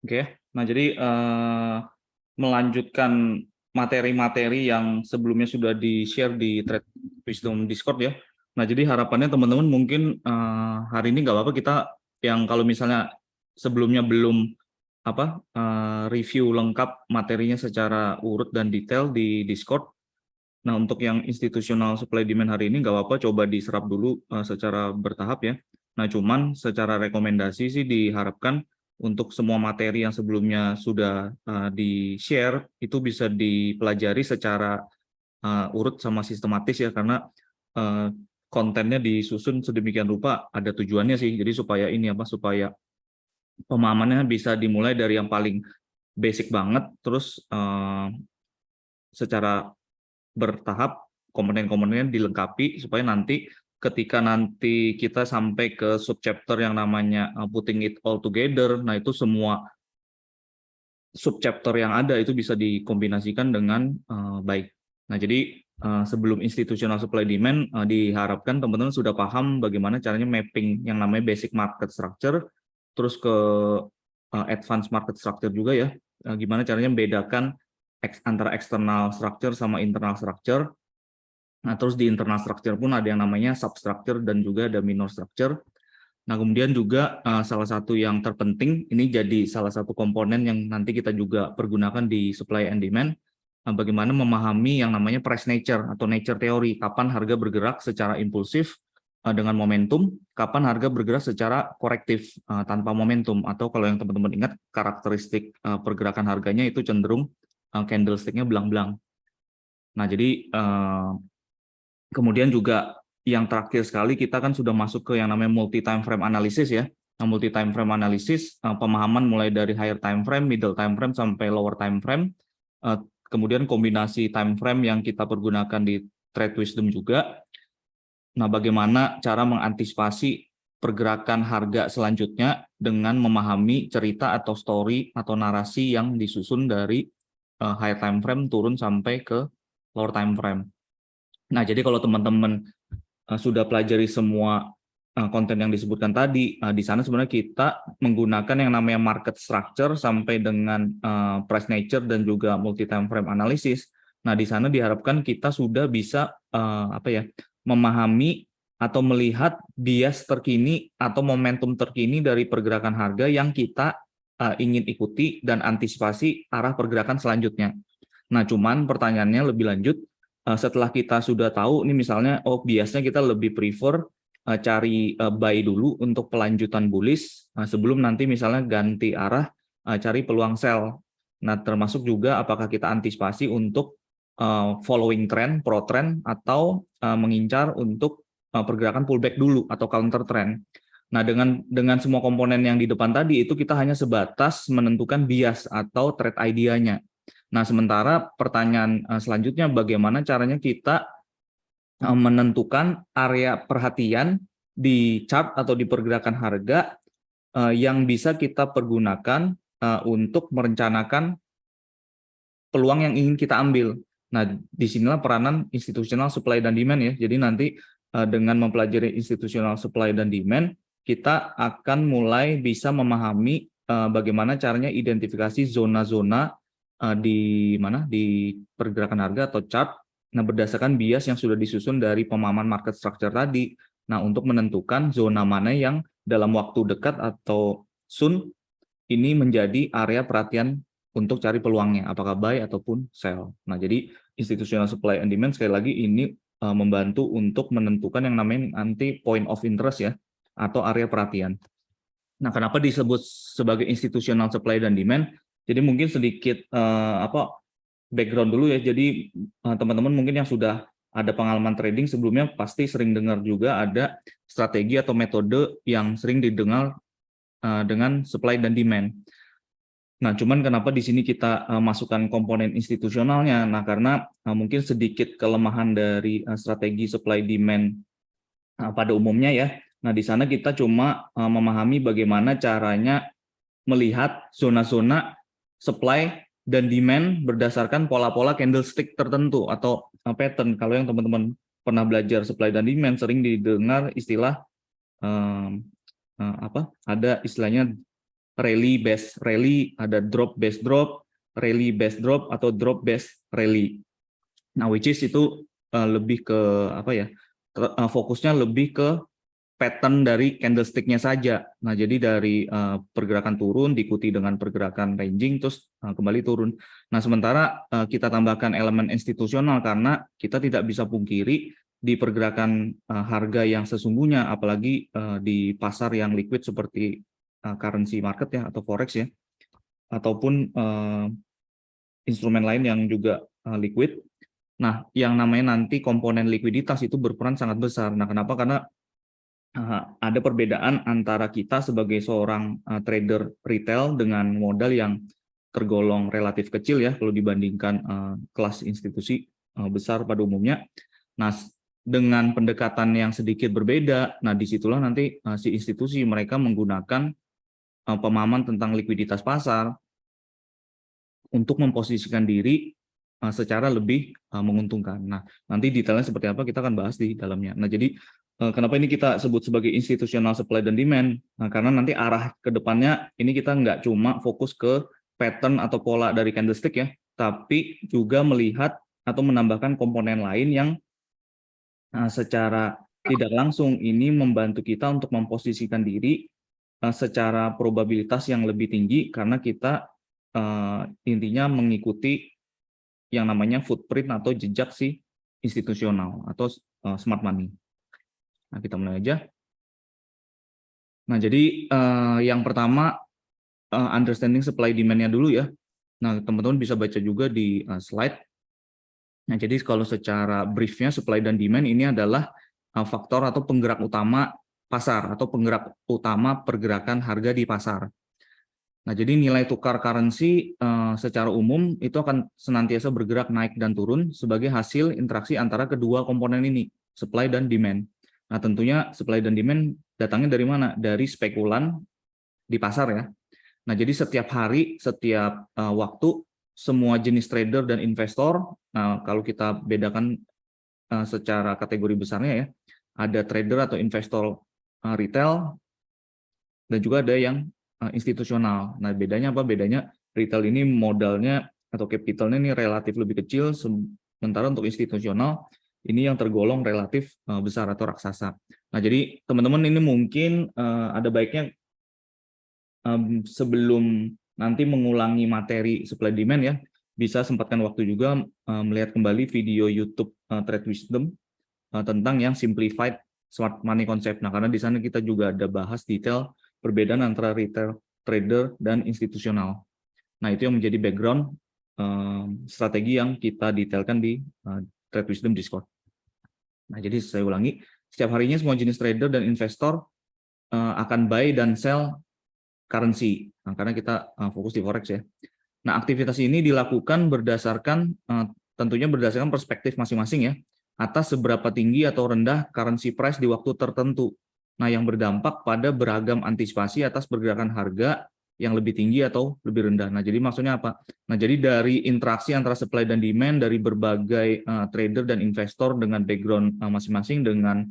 Oke. Nah, jadi melanjutkan materi-materi yang sebelumnya sudah di-share di Trade Wisdom Discord ya. Nah, jadi harapannya teman-teman mungkin hari ini nggak apa-apa kita yang kalau misalnya sebelumnya belum review lengkap materinya secara urut dan detail di Discord. Nah, untuk yang institusional supply demand hari ini nggak apa-apa, coba diserap dulu secara bertahap ya. Nah, cuman secara rekomendasi sih diharapkan untuk semua materi yang sebelumnya sudah di-share, itu bisa dipelajari secara urut sama sistematis ya, karena uh, kontennya disusun sedemikian rupa, ada tujuannya sih, jadi supaya supaya pemahamannya bisa dimulai dari yang paling basic banget, terus secara bertahap komponen-komponennya dilengkapi supaya nanti ketika nanti kita sampai ke subchapter yang namanya putting it all together, nah itu semua subchapter yang ada itu bisa dikombinasikan dengan baik. Nah, jadi sebelum institutional supply demand diharapkan teman-teman sudah paham bagaimana caranya mapping yang namanya basic market structure terus ke advanced market structure juga ya. Gimana caranya membedakan antara external structure sama internal structure. Nah, terus di internal structure pun ada yang namanya substructure dan juga ada minor structure. Nah, kemudian juga salah satu yang terpenting, ini jadi salah satu komponen yang nanti kita juga pergunakan di supply and demand, bagaimana memahami yang namanya price nature atau nature theory, kapan harga bergerak secara impulsif dengan momentum, kapan harga bergerak secara korektif tanpa momentum, atau kalau yang teman-teman ingat karakteristik pergerakan harganya itu cenderung candlestick-nya belang-belang. Nah, jadi kemudian juga yang terakhir sekali kita kan sudah masuk ke yang namanya multi time frame analysis ya. Nah, multi time frame analysis pemahaman mulai dari higher time frame, middle time frame sampai lower time frame. Kemudian kombinasi time frame yang kita pergunakan di Trade Wisdom juga. Nah, bagaimana cara mengantisipasi pergerakan harga selanjutnya dengan memahami cerita atau story atau narasi yang disusun dari higher time frame turun sampai ke lower time frame. Nah, jadi kalau teman-teman sudah pelajari semua konten yang disebutkan tadi, di sana sebenarnya kita menggunakan yang namanya market structure sampai dengan price nature dan juga multi time frame analysis. Nah, di sana diharapkan kita sudah bisa memahami atau melihat bias terkini atau momentum terkini dari pergerakan harga yang kita ingin ikuti dan antisipasi arah pergerakan selanjutnya. Nah, cuman pertanyaannya lebih lanjut, setelah kita sudah tahu, ini misalnya, biasanya kita lebih prefer cari buy dulu untuk pelanjutan bullish, sebelum nanti misalnya ganti arah, cari peluang sell. Nah, termasuk juga apakah kita antisipasi untuk following trend, pro trend, atau mengincar untuk pergerakan pullback dulu atau counter trend. Nah, dengan semua komponen yang di depan tadi itu kita hanya sebatas menentukan bias atau trade idea-nya. Nah, sementara pertanyaan selanjutnya bagaimana caranya kita menentukan area perhatian di chart atau di pergerakan harga yang bisa kita pergunakan untuk merencanakan peluang yang ingin kita ambil. Nah, disinilah peranan institutional supply dan demand ya. Jadi nanti dengan mempelajari institutional supply dan demand, kita akan mulai bisa memahami bagaimana caranya identifikasi zona-zona di pergerakan harga atau chart. Nah, berdasarkan bias yang sudah disusun dari pemahaman market structure tadi. Nah, untuk menentukan zona mana yang dalam waktu dekat atau soon ini menjadi area perhatian untuk cari peluangnya, apakah buy ataupun sell. Nah, jadi institutional supply and demand sekali lagi ini membantu untuk menentukan yang namanya nanti point of interest ya, atau area perhatian. Nah, kenapa disebut sebagai institutional supply dan demand? Jadi mungkin sedikit background dulu ya. Jadi teman-teman mungkin yang sudah ada pengalaman trading sebelumnya pasti sering dengar juga ada strategi atau metode yang sering didengar dengan supply dan demand. Nah, cuman kenapa di sini kita masukkan komponen institusionalnya? Nah, karena mungkin sedikit kelemahan dari strategi supply demand pada umumnya ya. Nah, di sana kita cuma memahami bagaimana caranya melihat zona-zona supply dan demand berdasarkan pola-pola candlestick tertentu atau pattern. Kalau yang teman-teman pernah belajar supply dan demand sering didengar istilah ada istilahnya rally based rally, ada drop based drop, rally based drop, atau drop based rally. Nah, which is itu lebih ke apa ya? Fokusnya lebih ke pattern dari candlestick-nya saja. Nah, jadi dari pergerakan turun diikuti dengan pergerakan ranging terus kembali turun. Nah, sementara kita tambahkan elemen institusional karena kita tidak bisa pungkiri di pergerakan harga yang sesungguhnya, apalagi di pasar yang liquid seperti currency market ya atau forex ya, ataupun instrumen lain yang juga liquid. Nah, yang namanya nanti komponen likuiditas itu berperan sangat besar. Nah, kenapa? Karena ada perbedaan antara kita sebagai seorang trader retail dengan modal yang tergolong relatif kecil ya kalau dibandingkan kelas institusi besar pada umumnya. Nah, dengan pendekatan yang sedikit berbeda, nah disitulah nanti si institusi mereka menggunakan pemahaman tentang likuiditas pasar untuk memposisikan diri secara lebih menguntungkan. Nah, nanti detailnya seperti apa kita akan bahas di dalamnya. Nah, jadi kenapa ini kita sebut sebagai institutional supply dan demand? Nah, karena nanti arah ke depannya ini kita nggak cuma fokus ke pattern atau pola dari candlestick ya, tapi juga melihat atau menambahkan komponen lain yang secara tidak langsung ini membantu kita untuk memposisikan diri secara probabilitas yang lebih tinggi karena kita intinya mengikuti yang namanya footprint atau jejak si institusional atau smart money. Nah, kita mulai aja. Nah, jadi yang pertama understanding supply demand-nya dulu ya. Nah, teman-teman bisa baca juga di slide. Nah, jadi kalau secara briefnya supply dan demand ini adalah faktor atau penggerak utama pasar atau penggerak utama pergerakan harga di pasar. Nah, jadi nilai tukar currency secara umum itu akan senantiasa bergerak naik dan turun sebagai hasil interaksi antara kedua komponen ini, supply dan demand. Nah, tentunya supply dan demand datangnya dari mana? Dari spekulan di pasar ya. Nah, jadi setiap hari, setiap waktu, semua jenis trader dan investor, nah, kalau kita bedakan secara kategori besarnya ya, ada trader atau investor retail, dan juga ada yang institusional. Nah, bedanya apa? Bedanya retail ini modalnya atau capitalnya ini relatif lebih kecil, sementara untuk institusional ini yang tergolong relatif besar atau raksasa. Nah, jadi teman-teman ini mungkin ada baiknya sebelum nanti mengulangi materi supply demand ya, bisa sempatkan waktu juga melihat kembali video YouTube Trade Wisdom tentang yang simplified smart money concept. Nah, karena di sana kita juga ada bahas detail perbedaan antara retail, trader, dan institusional. Nah, itu yang menjadi background strategi yang kita detailkan di Trade Wisdom Discord. Nah, jadi saya ulangi, setiap harinya semua jenis trader dan investor akan buy dan sell currency. Nah, karena kita fokus di forex ya. Nah, aktivitas ini dilakukan berdasarkan tentunya berdasarkan perspektif masing-masing ya, atas seberapa tinggi atau rendah currency price di waktu tertentu. Nah, yang berdampak pada beragam antisipasi atas pergerakan harga yang lebih tinggi atau lebih rendah. Nah, jadi maksudnya apa? Nah, jadi dari interaksi antara supply dan demand dari berbagai trader dan investor dengan background masing-masing, dengan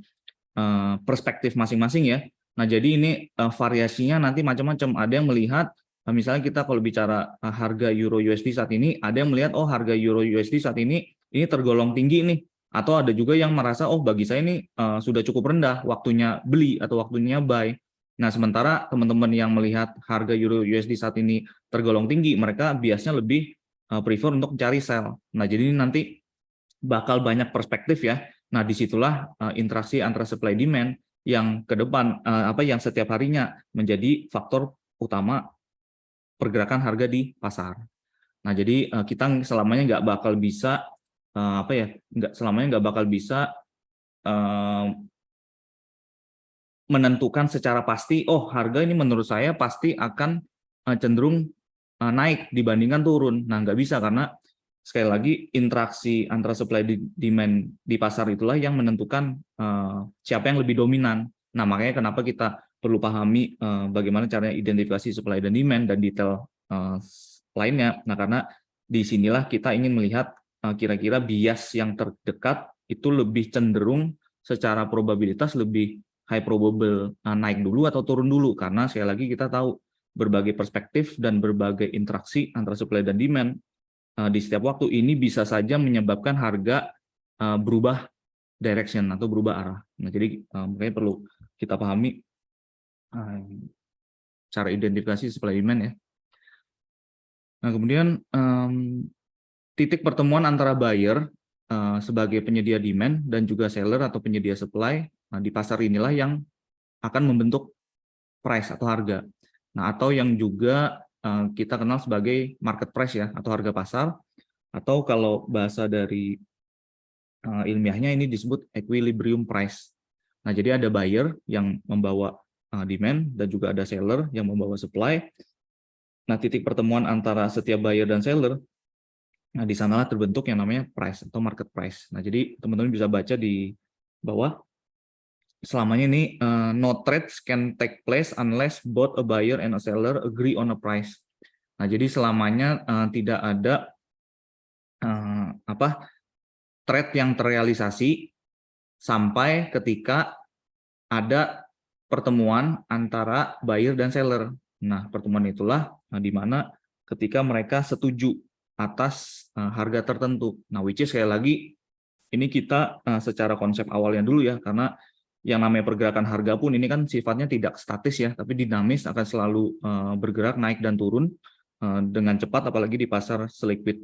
perspektif masing-masing ya. Nah, jadi ini variasinya nanti macam-macam. Ada yang melihat, misalnya kita kalau bicara harga Euro USD saat ini, ada yang melihat, oh harga Euro USD saat ini tergolong tinggi nih. Atau ada juga yang merasa, oh bagi saya ini sudah cukup rendah, waktunya beli atau waktunya buy. Nah, sementara teman-teman yang melihat harga Euro USD saat ini tergolong tinggi, mereka biasanya lebih prefer untuk cari sell. Nah, jadi ini nanti bakal banyak perspektif ya. Nah, disitulah interaksi antara supply demand yang ke depan, yang setiap harinya menjadi faktor utama pergerakan harga di pasar. Nah, jadi kita selamanya nggak bakal bisa nggak bakal bisa menentukan secara pasti, oh harga ini menurut saya pasti akan cenderung naik dibandingkan turun. Nah, nggak bisa karena sekali lagi interaksi antara supply demand di pasar itulah yang menentukan siapa yang lebih dominan. Nah, makanya kenapa kita perlu pahami bagaimana caranya identifikasi supply dan demand dan detail lainnya. Nah, karena disinilah kita ingin melihat kira-kira bias yang terdekat itu lebih cenderung secara probabilitas lebih high probable naik dulu atau turun dulu, karena sekali lagi kita tahu berbagai perspektif dan berbagai interaksi antara supply dan demand di setiap waktu, ini bisa saja menyebabkan harga berubah direction atau berubah arah. Nah, jadi makanya perlu kita pahami cara identifikasi supply demand ya. Nah, kemudian titik pertemuan antara buyer sebagai penyedia demand dan juga seller atau penyedia supply di pasar inilah yang akan membentuk price atau harga. Nah, atau yang juga kita kenal sebagai market price ya, atau harga pasar, atau kalau bahasa dari ilmiahnya ini disebut equilibrium price. Nah, jadi ada buyer yang membawa demand dan juga ada seller yang membawa supply. Nah, titik pertemuan antara setiap buyer dan seller, nah di sanalah terbentuk yang namanya price atau market price. Nah, jadi teman-teman bisa baca di bawah. Selamanya ini no trades can take place unless both a buyer and a seller agree on a price. Nah, jadi selamanya tidak ada trade yang terrealisasi sampai ketika ada pertemuan antara buyer dan seller. Nah, pertemuan itulah di mana ketika mereka setuju atas harga tertentu. Nah, which is sekali lagi ini kita secara konsep awalnya dulu ya, karena yang namanya pergerakan harga pun ini kan sifatnya tidak statis ya, tapi dinamis, akan selalu bergerak naik dan turun dengan cepat, apalagi di pasar seliquid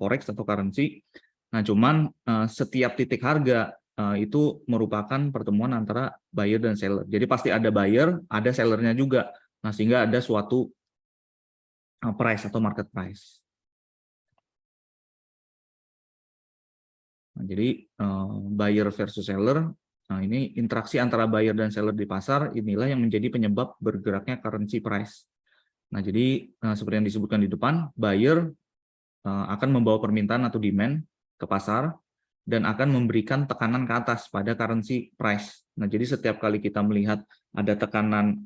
forex atau currency. Nah, cuman setiap titik harga itu merupakan pertemuan antara buyer dan seller. Jadi pasti ada buyer, ada sellernya juga. Nah, sehingga ada suatu price atau market price. Nah, jadi buyer versus seller, nah ini interaksi antara buyer dan seller di pasar, inilah yang menjadi penyebab bergeraknya currency price. Nah, jadi seperti yang disebutkan di depan, buyer akan membawa permintaan atau demand ke pasar dan akan memberikan tekanan ke atas pada currency price. Nah, jadi setiap kali kita melihat ada tekanan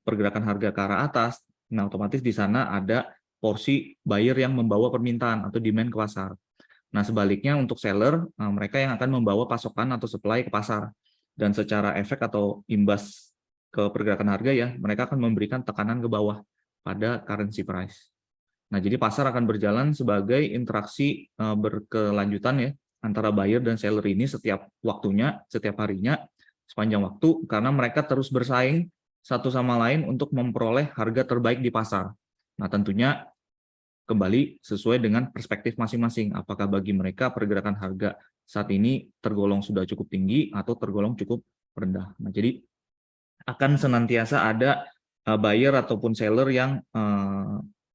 pergerakan harga ke arah atas, nah otomatis di sana ada porsi buyer yang membawa permintaan atau demand ke pasar. Nah, sebaliknya untuk seller, mereka yang akan membawa pasokan atau supply ke pasar. Dan secara efek atau imbas ke pergerakan harga ya, mereka akan memberikan tekanan ke bawah pada currency price. Nah, jadi pasar akan berjalan sebagai interaksi berkelanjutan ya, antara buyer dan seller ini setiap waktunya, setiap harinya, sepanjang waktu, karena mereka terus bersaing satu sama lain untuk memperoleh harga terbaik di pasar. Nah, tentunya kembali sesuai dengan perspektif masing-masing. Apakah bagi mereka pergerakan harga saat ini tergolong sudah cukup tinggi atau tergolong cukup rendah. Nah, jadi akan senantiasa ada buyer ataupun seller yang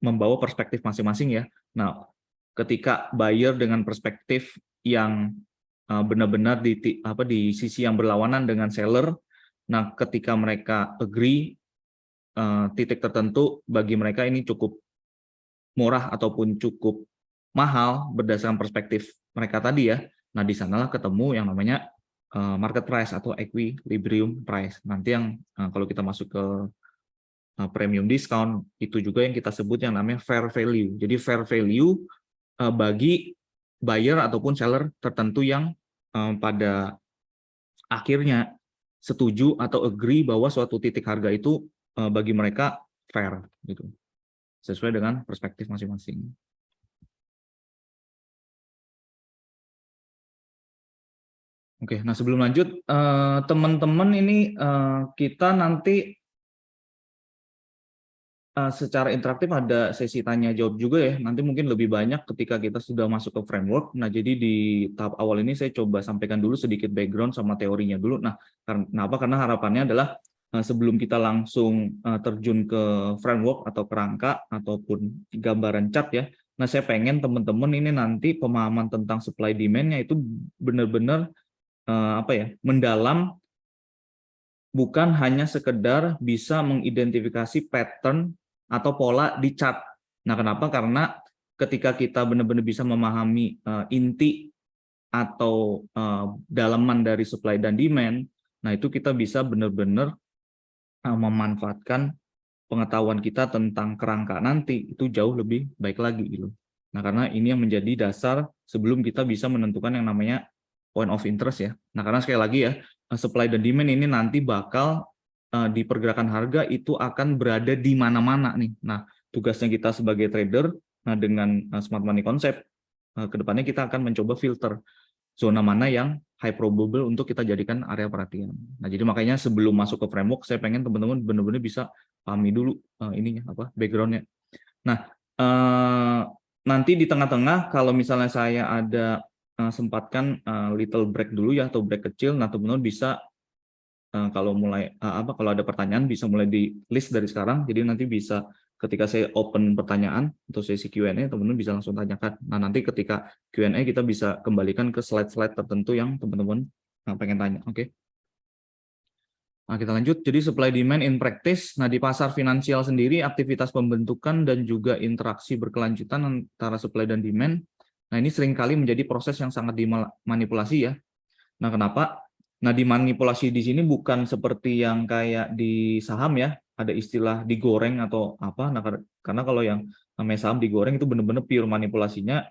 membawa perspektif masing-masing ya. Nah, ketika buyer dengan perspektif yang benar-benar di sisi yang berlawanan dengan seller, nah ketika mereka agree titik tertentu bagi mereka ini cukup murah ataupun cukup mahal berdasarkan perspektif mereka tadi ya. Nah, di sanalah ketemu yang namanya market price atau equilibrium price. Nanti yang kalau kita masuk ke premium discount, itu juga yang kita sebut yang namanya fair value. Jadi fair value bagi buyer ataupun seller tertentu yang pada akhirnya setuju atau agree bahwa suatu titik harga itu bagi mereka fair gitu, sesuai dengan perspektif masing-masing. Oke, nah sebelum lanjut, teman-teman ini kita nanti secara interaktif ada sesi tanya jawab juga ya. Nanti mungkin lebih banyak ketika kita sudah masuk ke framework. Nah, jadi di tahap awal ini saya coba sampaikan dulu sedikit background sama teorinya dulu. Nah, kenapa? Karena harapannya adalah sebelum kita langsung terjun ke framework atau kerangka ataupun gambaran chart ya. Nah, saya pengen teman-teman ini nanti pemahaman tentang supply demand-nya itu benar-benar mendalam, bukan hanya sekedar bisa mengidentifikasi pattern atau pola di chart. Nah, kenapa? Karena ketika kita benar-benar bisa memahami inti atau dalaman dari supply dan demand, nah itu kita bisa benar-benar memanfaatkan pengetahuan kita tentang kerangka nanti itu jauh lebih baik lagi gitu. Nah, karena ini yang menjadi dasar sebelum kita bisa menentukan yang namanya point of interest ya. Nah, karena sekali lagi ya, supply dan demand ini nanti bakal di pergerakan harga itu akan berada di mana-mana nih. Nah, tugasnya kita sebagai trader, nah dengan smart money concept, kedepannya kita akan mencoba filter zona mana yang high probable untuk kita jadikan area perhatian. Nah, jadi makanya sebelum masuk ke framework, saya pengen teman-teman benar-benar bisa pahami dulu ininya apa backgroundnya. Nah, nanti di tengah-tengah kalau misalnya saya ada sempatkan little break dulu ya atau break kecil, nah teman-teman bisa kalau mulai kalau ada pertanyaan bisa mulai di list dari sekarang. Jadi nanti bisa ketika saya open pertanyaan atau sesi Q&A teman-teman bisa langsung tanyakan. Nah, nanti ketika Q&A kita bisa kembalikan ke slide-slide tertentu yang teman-teman pengen tanya. Oke. Nah, kita lanjut. Jadi supply demand in practice. Nah, di pasar finansial sendiri aktivitas pembentukan dan juga interaksi berkelanjutan antara supply dan demand. Nah, ini seringkali menjadi proses yang sangat dimanipulasi ya. Nah, kenapa? Nah, dimanipulasi di sini bukan seperti yang kayak di saham ya, ada istilah digoreng atau apa. Nah, karena kalau yang namanya saham digoreng itu benar-benar pure manipulasinya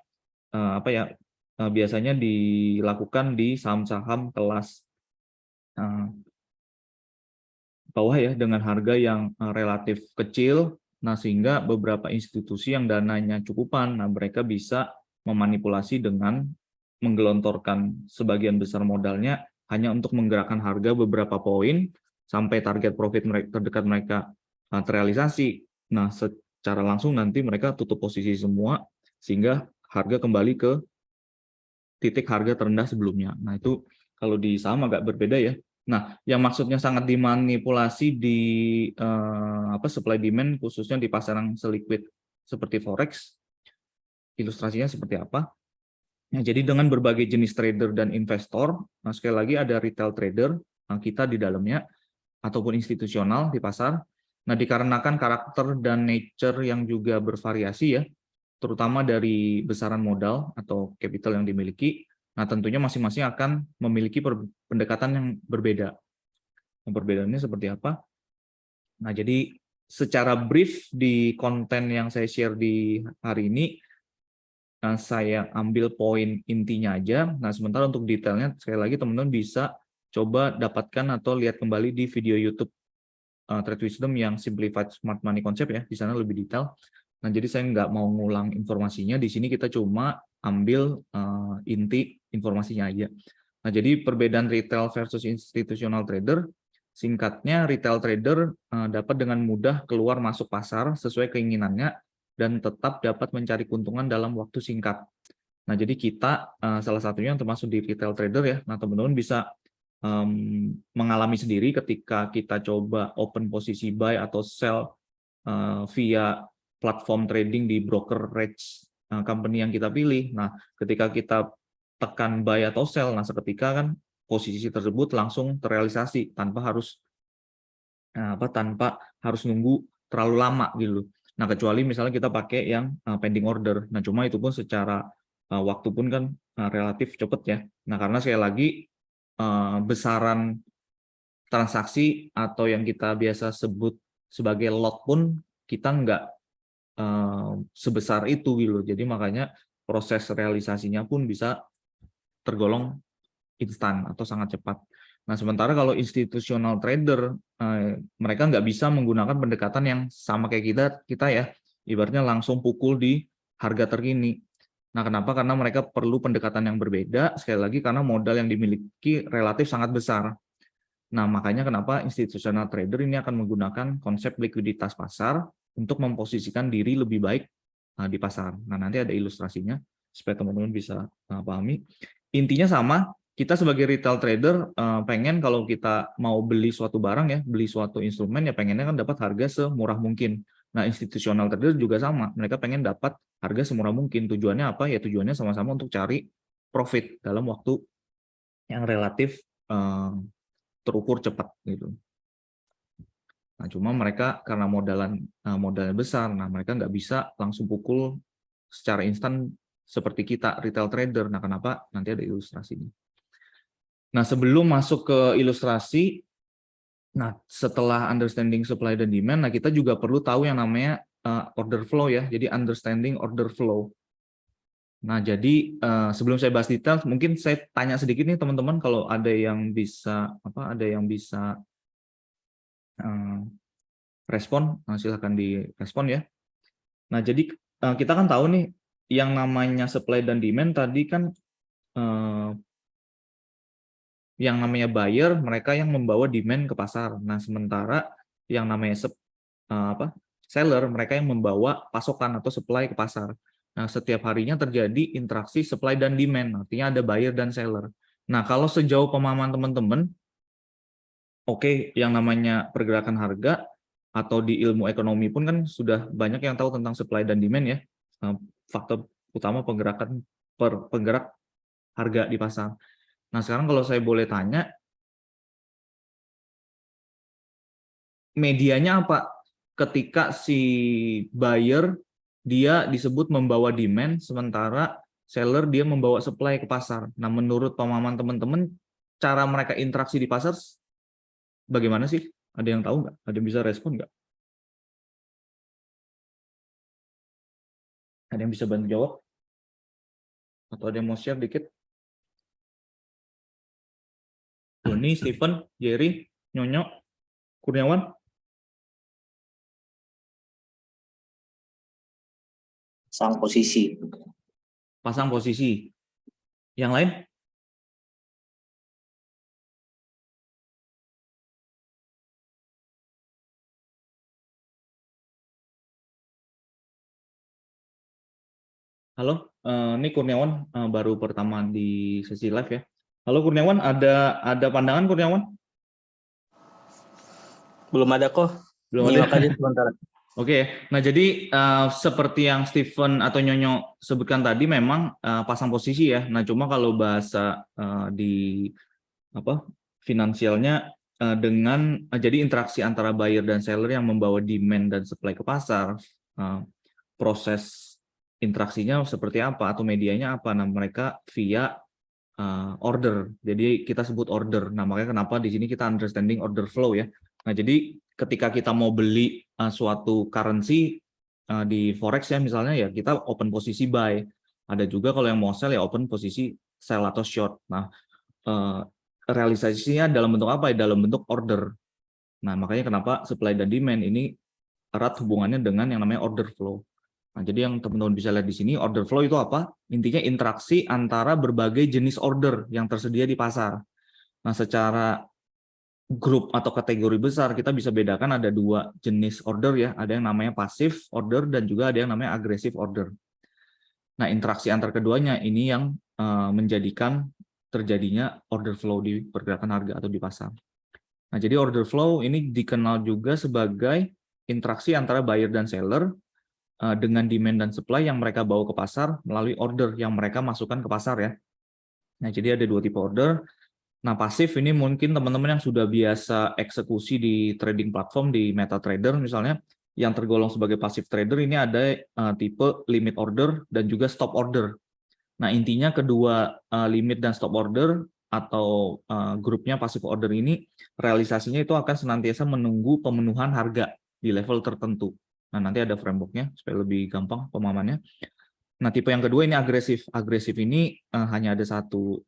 biasanya dilakukan di saham-saham kelas bawah ya dengan harga yang relatif kecil. Nah, sehingga beberapa institusi yang dananya cukupan, nah mereka bisa memanipulasi dengan menggelontorkan sebagian besar modalnya hanya untuk menggerakkan harga beberapa poin sampai target profit mereka terdekat mereka terrealisasi. Nah, secara langsung nanti mereka tutup posisi semua sehingga harga kembali ke titik harga terendah sebelumnya. Nah, itu kalau di saham agak berbeda ya. Nah, yang maksudnya sangat dimanipulasi di supply demand khususnya di pasaran seliquid seperti forex, ilustrasinya seperti apa? Nah, jadi dengan berbagai jenis trader dan investor, nah sekali lagi ada retail trader, nah kita di dalamnya, ataupun institusional di pasar. Nah, dikarenakan karakter dan nature yang juga bervariasi ya, terutama dari besaran modal atau capital yang dimiliki, nah tentunya masing-masing akan memiliki pendekatan yang berbeda. Perbedaannya seperti apa? Nah, jadi secara brief di konten yang saya share di hari ini, saya ambil poin intinya aja. Nah, sementara untuk detailnya, sekali lagi teman-teman bisa coba dapatkan atau lihat kembali di video YouTube Trade Wisdom yang Simplified Smart Money Concept ya, di sana lebih detail. Nah, jadi saya nggak mau ngulang informasinya, di sini kita cuma ambil inti informasinya aja. Nah, jadi perbedaan retail versus institutional trader, singkatnya retail trader dapat dengan mudah keluar masuk pasar sesuai keinginannya dan tetap dapat mencari keuntungan dalam waktu singkat. Nah, jadi kita salah satunya yang termasuk di retail trader ya. Nah, teman-teman bisa mengalami sendiri ketika kita coba open posisi buy atau sell via platform trading di brokerage company yang kita pilih. Nah, ketika kita tekan buy atau sell, nah seketika kan posisi tersebut langsung terrealisasi tanpa harus nunggu terlalu lama gitu. Nah, kecuali misalnya kita pakai yang pending order. Nah, cuma itu pun secara waktu pun kan relatif cepat ya. Nah, karena sekali lagi besaran transaksi atau yang kita biasa sebut sebagai lot pun kita nggak sebesar itu gitu. Jadi makanya proses realisasinya pun bisa tergolong instan atau sangat cepat. Nah, sementara kalau institutional trader, mereka nggak bisa menggunakan pendekatan yang sama kayak kita ya, ibaratnya langsung pukul di harga terkini. Nah, kenapa? Karena mereka perlu pendekatan yang berbeda, sekali lagi karena modal yang dimiliki relatif sangat besar. Nah, makanya kenapa institutional trader ini akan menggunakan konsep likuiditas pasar untuk memposisikan diri lebih baik di pasar. Nah, nanti ada ilustrasinya supaya teman-teman bisa pahami. Intinya sama, kita sebagai retail trader pengen kalau kita mau beli suatu barang ya, beli suatu instrumen ya pengennya kan dapat harga semurah mungkin. Nah, institutional trader juga sama, mereka pengen dapat harga semurah mungkin. Tujuannya apa? Ya tujuannya sama-sama untuk cari profit dalam waktu yang relatif terukur cepat gitu. Nah, cuma mereka karena modalnya besar, nah mereka nggak bisa langsung pukul secara instan seperti kita retail trader. Nah, kenapa? Nanti ada ilustrasinya. Nah, sebelum masuk ke ilustrasi, nah setelah understanding supply dan demand, nah kita juga perlu tahu yang namanya order flow ya. Jadi understanding order flow. Nah, jadi sebelum saya bahas detail, mungkin saya tanya sedikit nih teman-teman kalau ada yang bisa respon, silahkan direspon ya. Nah, jadi kita kan tahu nih, yang namanya supply dan demand tadi kan yang namanya buyer, mereka yang membawa demand ke pasar. Nah, sementara yang namanya seller, mereka yang membawa pasokan atau supply ke pasar. Nah, setiap harinya terjadi interaksi supply dan demand, artinya ada buyer dan seller. Nah, kalau sejauh pemahaman teman-teman, oke, yang namanya pergerakan harga atau di ilmu ekonomi pun kan sudah banyak yang tahu tentang supply dan demand ya. Faktor utama penggerak harga di pasar. Nah, sekarang kalau saya boleh tanya, medianya apa? Ketika si buyer dia disebut membawa demand, sementara seller dia membawa supply ke pasar. Nah, menurut pemahaman teman-teman, cara mereka interaksi di pasar bagaimana sih? Ada yang tahu nggak? Ada yang bisa respon nggak? Ada yang bisa bantu jawab? Atau ada yang mau share dikit? Doni, Steven, Jerry, Nyonyo, Kurniawan? Pasang posisi. Pasang posisi. Yang lain? Halo, ini Kurniawan baru pertama di sesi live ya. Halo Kurniawan, ada pandangan Kurniawan? Belum ada kok. Belum Nyimak ada. aja sebentar. Oke, nah jadi seperti yang Steven atau Nyonyo sebutkan tadi, memang pasang posisi ya. Nah, cuma kalau bahasa di finansialnya jadi interaksi antara buyer dan seller yang membawa demand dan supply ke pasar, proses interaksinya seperti apa atau medianya apa? Nah, mereka via order. Jadi kita sebut order. Nah, makanya kenapa di sini kita understanding order flow ya. Nah, jadi ketika kita mau beli suatu currency di forex ya misalnya, ya kita open posisi buy. Ada juga kalau yang mau sell ya open posisi sell atau short. Nah, realisasinya dalam bentuk apa ya? Dalam bentuk order. Nah, makanya kenapa supply dan demand ini erat hubungannya dengan yang namanya order flow. Nah, jadi yang teman-teman bisa lihat di sini, order flow itu apa? Intinya interaksi antara berbagai jenis order yang tersedia di pasar. Nah, secara grup atau kategori besar, kita bisa bedakan ada dua jenis order ya. Ada yang namanya passive order dan juga ada yang namanya aggressive order. Nah, interaksi antar keduanya ini yang menjadikan terjadinya order flow di pergerakan harga atau di pasar. Nah, jadi order flow ini dikenal juga sebagai interaksi antara buyer dan seller dengan demand dan supply yang mereka bawa ke pasar melalui order yang mereka masukkan ke pasar ya. Nah, jadi ada dua tipe order. Nah, pasif ini mungkin teman-teman yang sudah biasa eksekusi di trading platform di MetaTrader misalnya, yang tergolong sebagai passive trader ini ada tipe limit order dan juga stop order. Nah, intinya kedua limit dan stop order atau grupnya passive order ini realisasinya itu akan senantiasa menunggu pemenuhan harga di level tertentu. Nah, nanti ada framework-nya supaya lebih gampang pemahamannya. Nah, tipe yang kedua ini agresif. Agresif ini hanya ada satu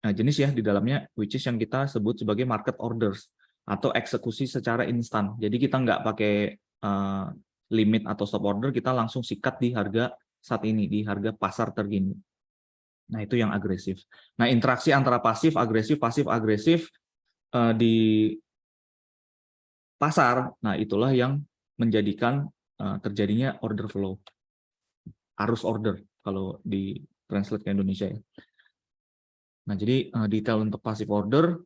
jenis ya di dalamnya, which is yang kita sebut sebagai market orders atau eksekusi secara instan. Jadi kita nggak pakai limit atau stop order, kita langsung sikat di harga saat ini, di harga pasar terkini. Nah, itu yang agresif. Nah, interaksi antara pasif, agresif di pasar, nah itulah yang menjadikan terjadinya order flow. Arus order kalau di translate ke Indonesia ya. Nah, jadi detail untuk passive order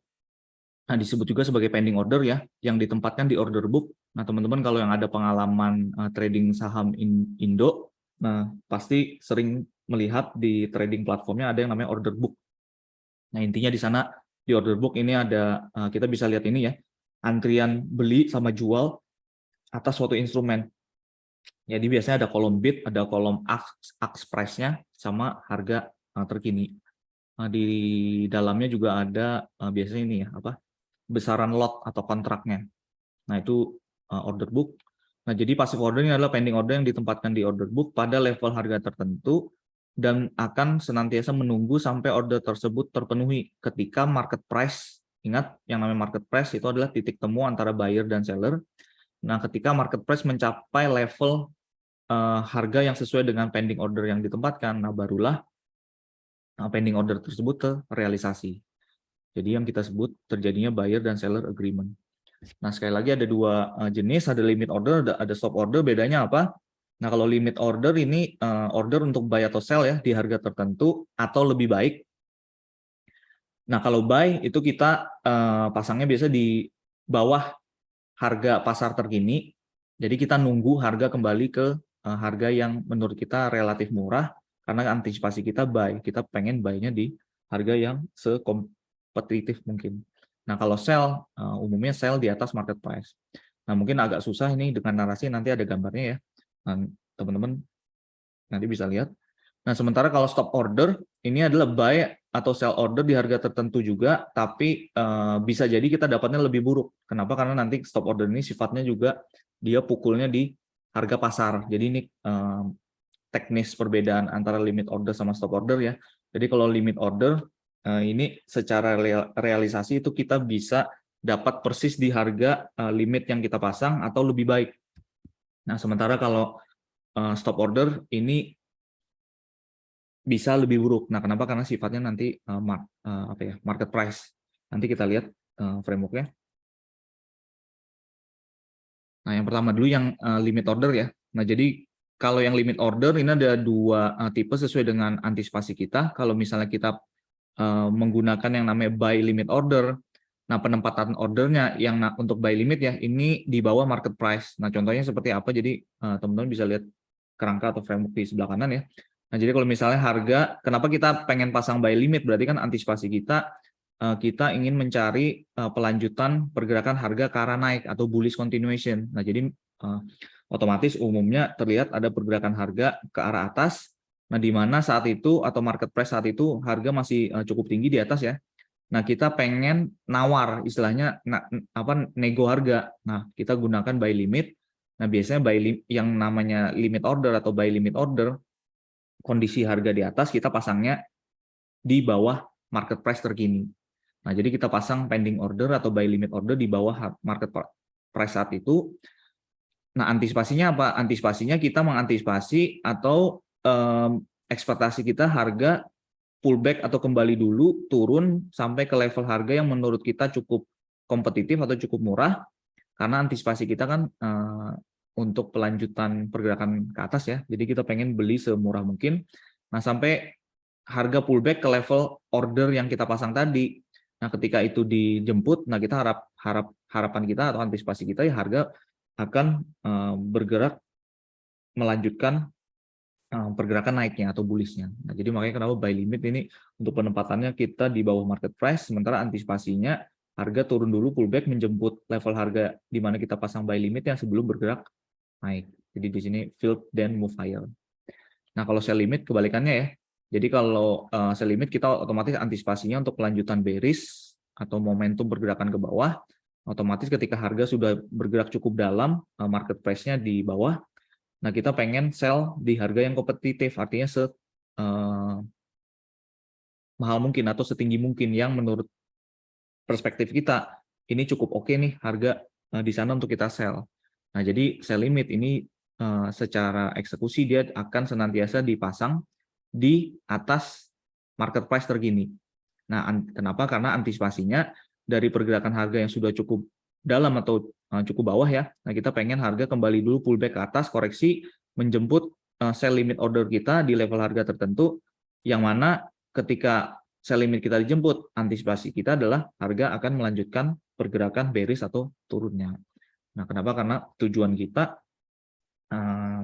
disebut juga sebagai pending order ya, yang ditempatkan di order book. Nah, teman-teman kalau yang ada pengalaman trading saham Indo, nah pasti sering melihat di trading platformnya ada yang namanya order book. Nah, intinya di sana di order book ini ada kita bisa lihat ini ya, antrian beli sama jual atas suatu instrumen. Jadi biasanya ada kolom bid, ada kolom ask price-nya sama harga terkini. Di dalamnya juga ada biasanya ini ya, besaran lot atau kontraknya. Nah, itu order book. Nah, jadi passive order ini adalah pending order yang ditempatkan di order book pada level harga tertentu dan akan senantiasa menunggu sampai order tersebut terpenuhi ketika market price Ingat, yang namanya market price itu adalah titik temu antara buyer dan seller. Nah, ketika market price mencapai level harga yang sesuai dengan pending order yang ditempatkan, nah barulah pending order tersebut terrealisasi. Jadi yang kita sebut terjadinya buyer dan seller agreement. Nah, sekali lagi ada dua jenis, ada limit order, ada stop order. Bedanya apa? Nah, kalau limit order ini order untuk buy atau sell ya di harga tertentu atau lebih baik. Nah, kalau buy itu kita pasangnya biasa di bawah harga pasar terkini. Jadi kita nunggu harga kembali ke harga yang menurut kita relatif murah karena antisipasi kita buy. Kita pengen buy-nya di harga yang sekompetitif mungkin. Nah, kalau sell umumnya sell di atas market price. Nah, mungkin agak susah ini dengan narasi, nanti ada gambarnya ya. Nah, teman-teman nanti bisa lihat. Nah, sementara kalau stop order, ini adalah buy atau sell order di harga tertentu juga, tapi bisa jadi kita dapatnya lebih buruk. Kenapa? Karena nanti stop order ini sifatnya juga dia pukulnya di harga pasar. Jadi ini teknis perbedaan antara limit order sama stop order ya. Jadi kalau limit order, ini secara realisasi itu kita bisa dapat persis di harga limit yang kita pasang atau lebih baik. Nah, sementara kalau stop order ini bisa lebih buruk. Nah, kenapa? Karena sifatnya nanti market price. Nanti kita lihat framework-nya. Nah, yang pertama dulu yang limit order ya. Nah, jadi kalau yang limit order ini ada dua tipe sesuai dengan antisipasi kita. Kalau misalnya kita menggunakan yang namanya buy limit order, nah penempatan ordernya yang untuk buy limit ya, ini di bawah market price. Nah, contohnya seperti apa? Jadi teman-teman bisa lihat kerangka atau framework di sebelah kanan ya. Nah, jadi kalau misalnya harga, kenapa kita pengen pasang buy limit? Berarti kan antisipasi kita ingin mencari pelanjutan pergerakan harga ke arah naik atau bullish continuation. Nah, jadi otomatis umumnya terlihat ada pergerakan harga ke arah atas. Nah, di mana saat itu atau market price saat itu harga masih cukup tinggi di atas ya. Nah, kita pengen nawar, istilahnya nego harga. Nah, kita gunakan buy limit. Nah, biasanya yang namanya limit order atau buy limit order, kondisi harga di atas kita pasangnya di bawah market price terkini. Nah, jadi kita pasang pending order atau buy limit order di bawah market price saat itu. Nah, antisipasinya apa? Antisipasinya kita mengantisipasi atau ekspektasi kita harga pullback atau kembali dulu turun sampai ke level harga yang menurut kita cukup kompetitif atau cukup murah, karena antisipasi kita kan untuk pelanjutan pergerakan ke atas ya. Jadi kita pengen beli semurah mungkin. Nah, sampai harga pullback ke level order yang kita pasang tadi. Nah, ketika itu dijemput, nah kita harapan kita atau antisipasi kita ya harga akan bergerak melanjutkan pergerakan naiknya atau bullishnya. Nah, jadi makanya kenapa buy limit ini untuk penempatannya kita di bawah market price, sementara antisipasinya harga turun dulu pullback menjemput level harga di mana kita pasang buy limit yang sebelum bergerak naik. Jadi di sini filled then move higher. Nah, kalau sell limit kebalikannya ya. Jadi kalau sell limit kita otomatis antisipasinya untuk pelanjutan bearish atau momentum pergerakan ke bawah. Otomatis ketika harga sudah bergerak cukup dalam, market price-nya di bawah, nah kita pengen sell di harga yang kompetitif, artinya mahal mungkin atau setinggi mungkin yang menurut perspektif kita ini cukup oke nih harga di sana untuk kita sell. Nah, jadi sell limit ini secara eksekusi dia akan senantiasa dipasang di atas market price terkini. Nah, kenapa? Karena antisipasinya dari pergerakan harga yang sudah cukup dalam atau cukup bawah ya. Nah, kita pengen harga kembali dulu pullback ke atas, koreksi, menjemput sell limit order kita di level harga tertentu, yang mana ketika sell limit kita dijemput, antisipasi kita adalah harga akan melanjutkan pergerakan bearish atau turunnya. Nah, kenapa? Karena tujuan kita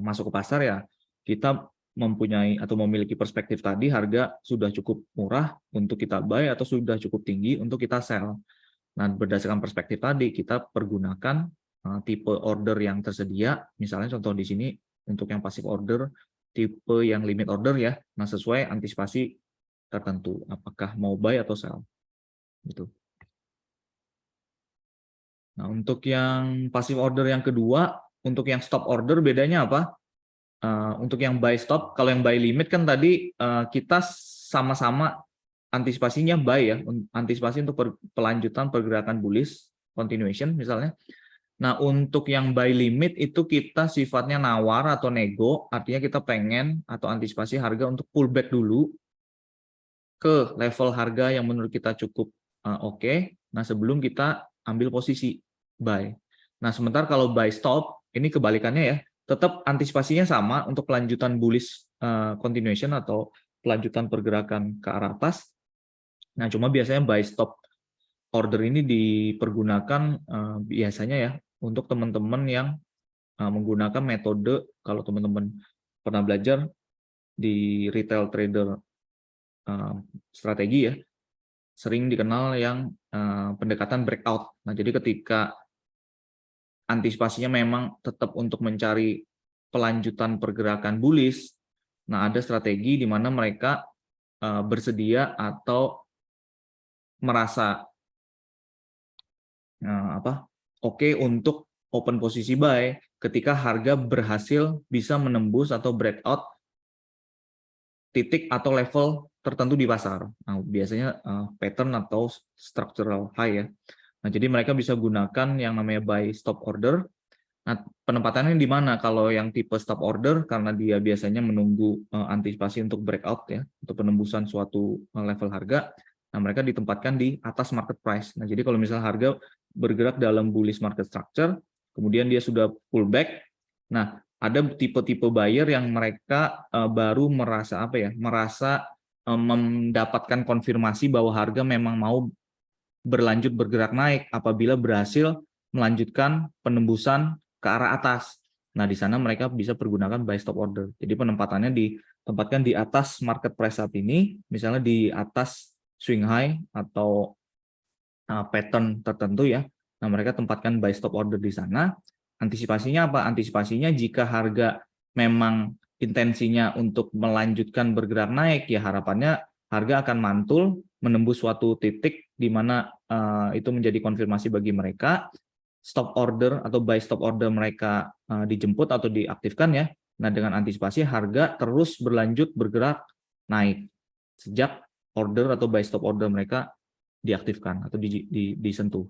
masuk ke pasar ya, kita mempunyai atau memiliki perspektif tadi harga sudah cukup murah untuk kita buy atau sudah cukup tinggi untuk kita sell. Nah, berdasarkan perspektif tadi kita pergunakan tipe order yang tersedia. Misalnya contoh di sini untuk yang passive order, tipe yang limit order ya. Nah, sesuai antisipasi tertentu, apakah mau buy atau sell. Gitu. Nah, untuk yang passive order yang kedua, untuk yang stop order bedanya apa? Untuk yang buy stop, kalau yang buy limit kan tadi kita sama-sama antisipasinya buy ya, antisipasi untuk pelanjutan pergerakan bullish continuation misalnya. Nah, untuk yang buy limit itu kita sifatnya nawar atau nego, artinya kita pengen atau antisipasi harga untuk pullback dulu ke level harga yang menurut kita cukup oke. Nah, sebelum kita ambil posisi buy. Nah, sementara kalau buy stop, ini kebalikannya ya, tetap antisipasinya sama untuk kelanjutan bullish continuation atau kelanjutan pergerakan ke arah atas. Nah, cuma biasanya buy stop order ini dipergunakan biasanya ya untuk teman-teman yang menggunakan metode, kalau teman-teman pernah belajar di retail trader strategi ya, sering dikenal yang pendekatan breakout. Nah, jadi ketika antisipasinya memang tetap untuk mencari pelanjutan pergerakan bullish, nah ada strategi di mana mereka bersedia atau merasa oke untuk open posisi buy ketika harga berhasil bisa menembus atau breakout titik atau level tertentu di pasar. Nah, biasanya pattern atau structural high ya. Nah, jadi mereka bisa gunakan yang namanya buy stop order. Nah, penempatannya di mana? Kalau yang tipe stop order karena dia biasanya menunggu antisipasi untuk breakout ya, untuk penembusan suatu level harga. Nah, mereka ditempatkan di atas market price. Nah, jadi kalau misalnya harga bergerak dalam bullish market structure, kemudian dia sudah pullback. Nah, ada tipe-tipe buyer yang mereka baru merasa mendapatkan konfirmasi bahwa harga memang mau berlanjut bergerak naik apabila berhasil melanjutkan penembusan ke arah atas. Nah, di sana mereka bisa pergunakan buy stop order. Jadi penempatannya ditempatkan di atas market price saat ini, misalnya di atas swing high atau pattern tertentu ya. Nah, mereka tempatkan buy stop order di sana. Antisipasinya apa? Antisipasinya jika harga memang intensinya untuk melanjutkan bergerak naik, ya harapannya harga akan mantul menembus suatu titik di mana itu menjadi konfirmasi bagi mereka. Stop order atau buy stop order mereka dijemput atau diaktifkan ya. Nah, dengan antisipasi harga terus berlanjut bergerak naik sejak order atau buy stop order mereka diaktifkan atau disentuh.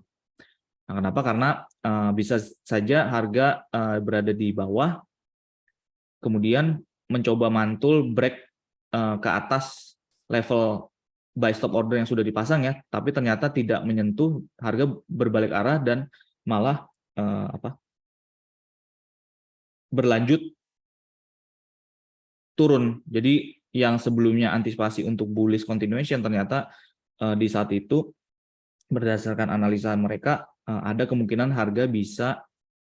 Nah, kenapa? Karena bisa saja harga berada di bawah, kemudian mencoba mantul break ke atas level buy stop order yang sudah dipasang ya, tapi ternyata tidak menyentuh, harga berbalik arah dan malah berlanjut turun. Jadi yang sebelumnya antisipasi untuk bullish continuation ternyata di saat itu berdasarkan analisa mereka ada kemungkinan harga bisa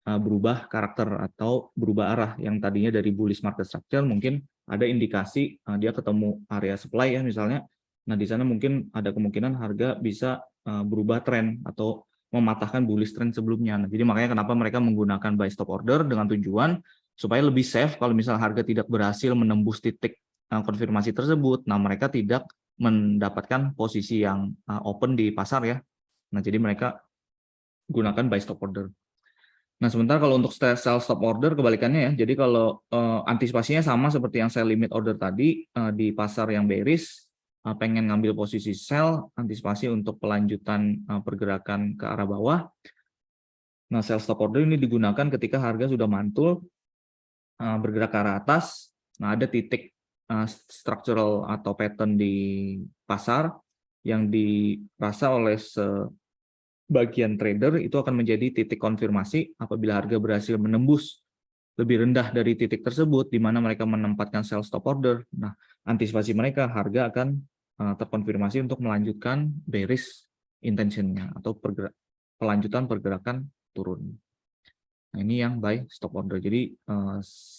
berubah karakter atau berubah arah, yang tadinya dari bullish market structure mungkin ada indikasi dia ketemu area supply ya misalnya. Nah, di sana mungkin ada kemungkinan harga bisa berubah tren atau mematahkan bullish trend sebelumnya. Nah, jadi makanya kenapa mereka menggunakan buy stop order dengan tujuan supaya lebih safe kalau misalnya harga tidak berhasil menembus titik konfirmasi tersebut. Nah, mereka tidak mendapatkan posisi yang open di pasar ya. Nah, jadi mereka gunakan buy stop order. Nah, sementara kalau untuk sell stop order kebalikannya ya. Jadi kalau antisipasinya sama seperti yang sell limit order tadi di pasar yang bearish, pengen ngambil posisi sell, antisipasi untuk pelanjutan pergerakan ke arah bawah. Nah, sell stop order ini digunakan ketika harga sudah mantul bergerak ke arah atas. Nah, ada titik structural atau pattern di pasar yang dirasa oleh bagian trader itu akan menjadi titik konfirmasi apabila harga berhasil menembus lebih rendah dari titik tersebut di mana mereka menempatkan sell stop order. Nah, antisipasi mereka harga akan terkonfirmasi untuk melanjutkan bearish intention-nya atau pelanjutan pergerakan turun. Nah, ini yang buy stop order. Jadi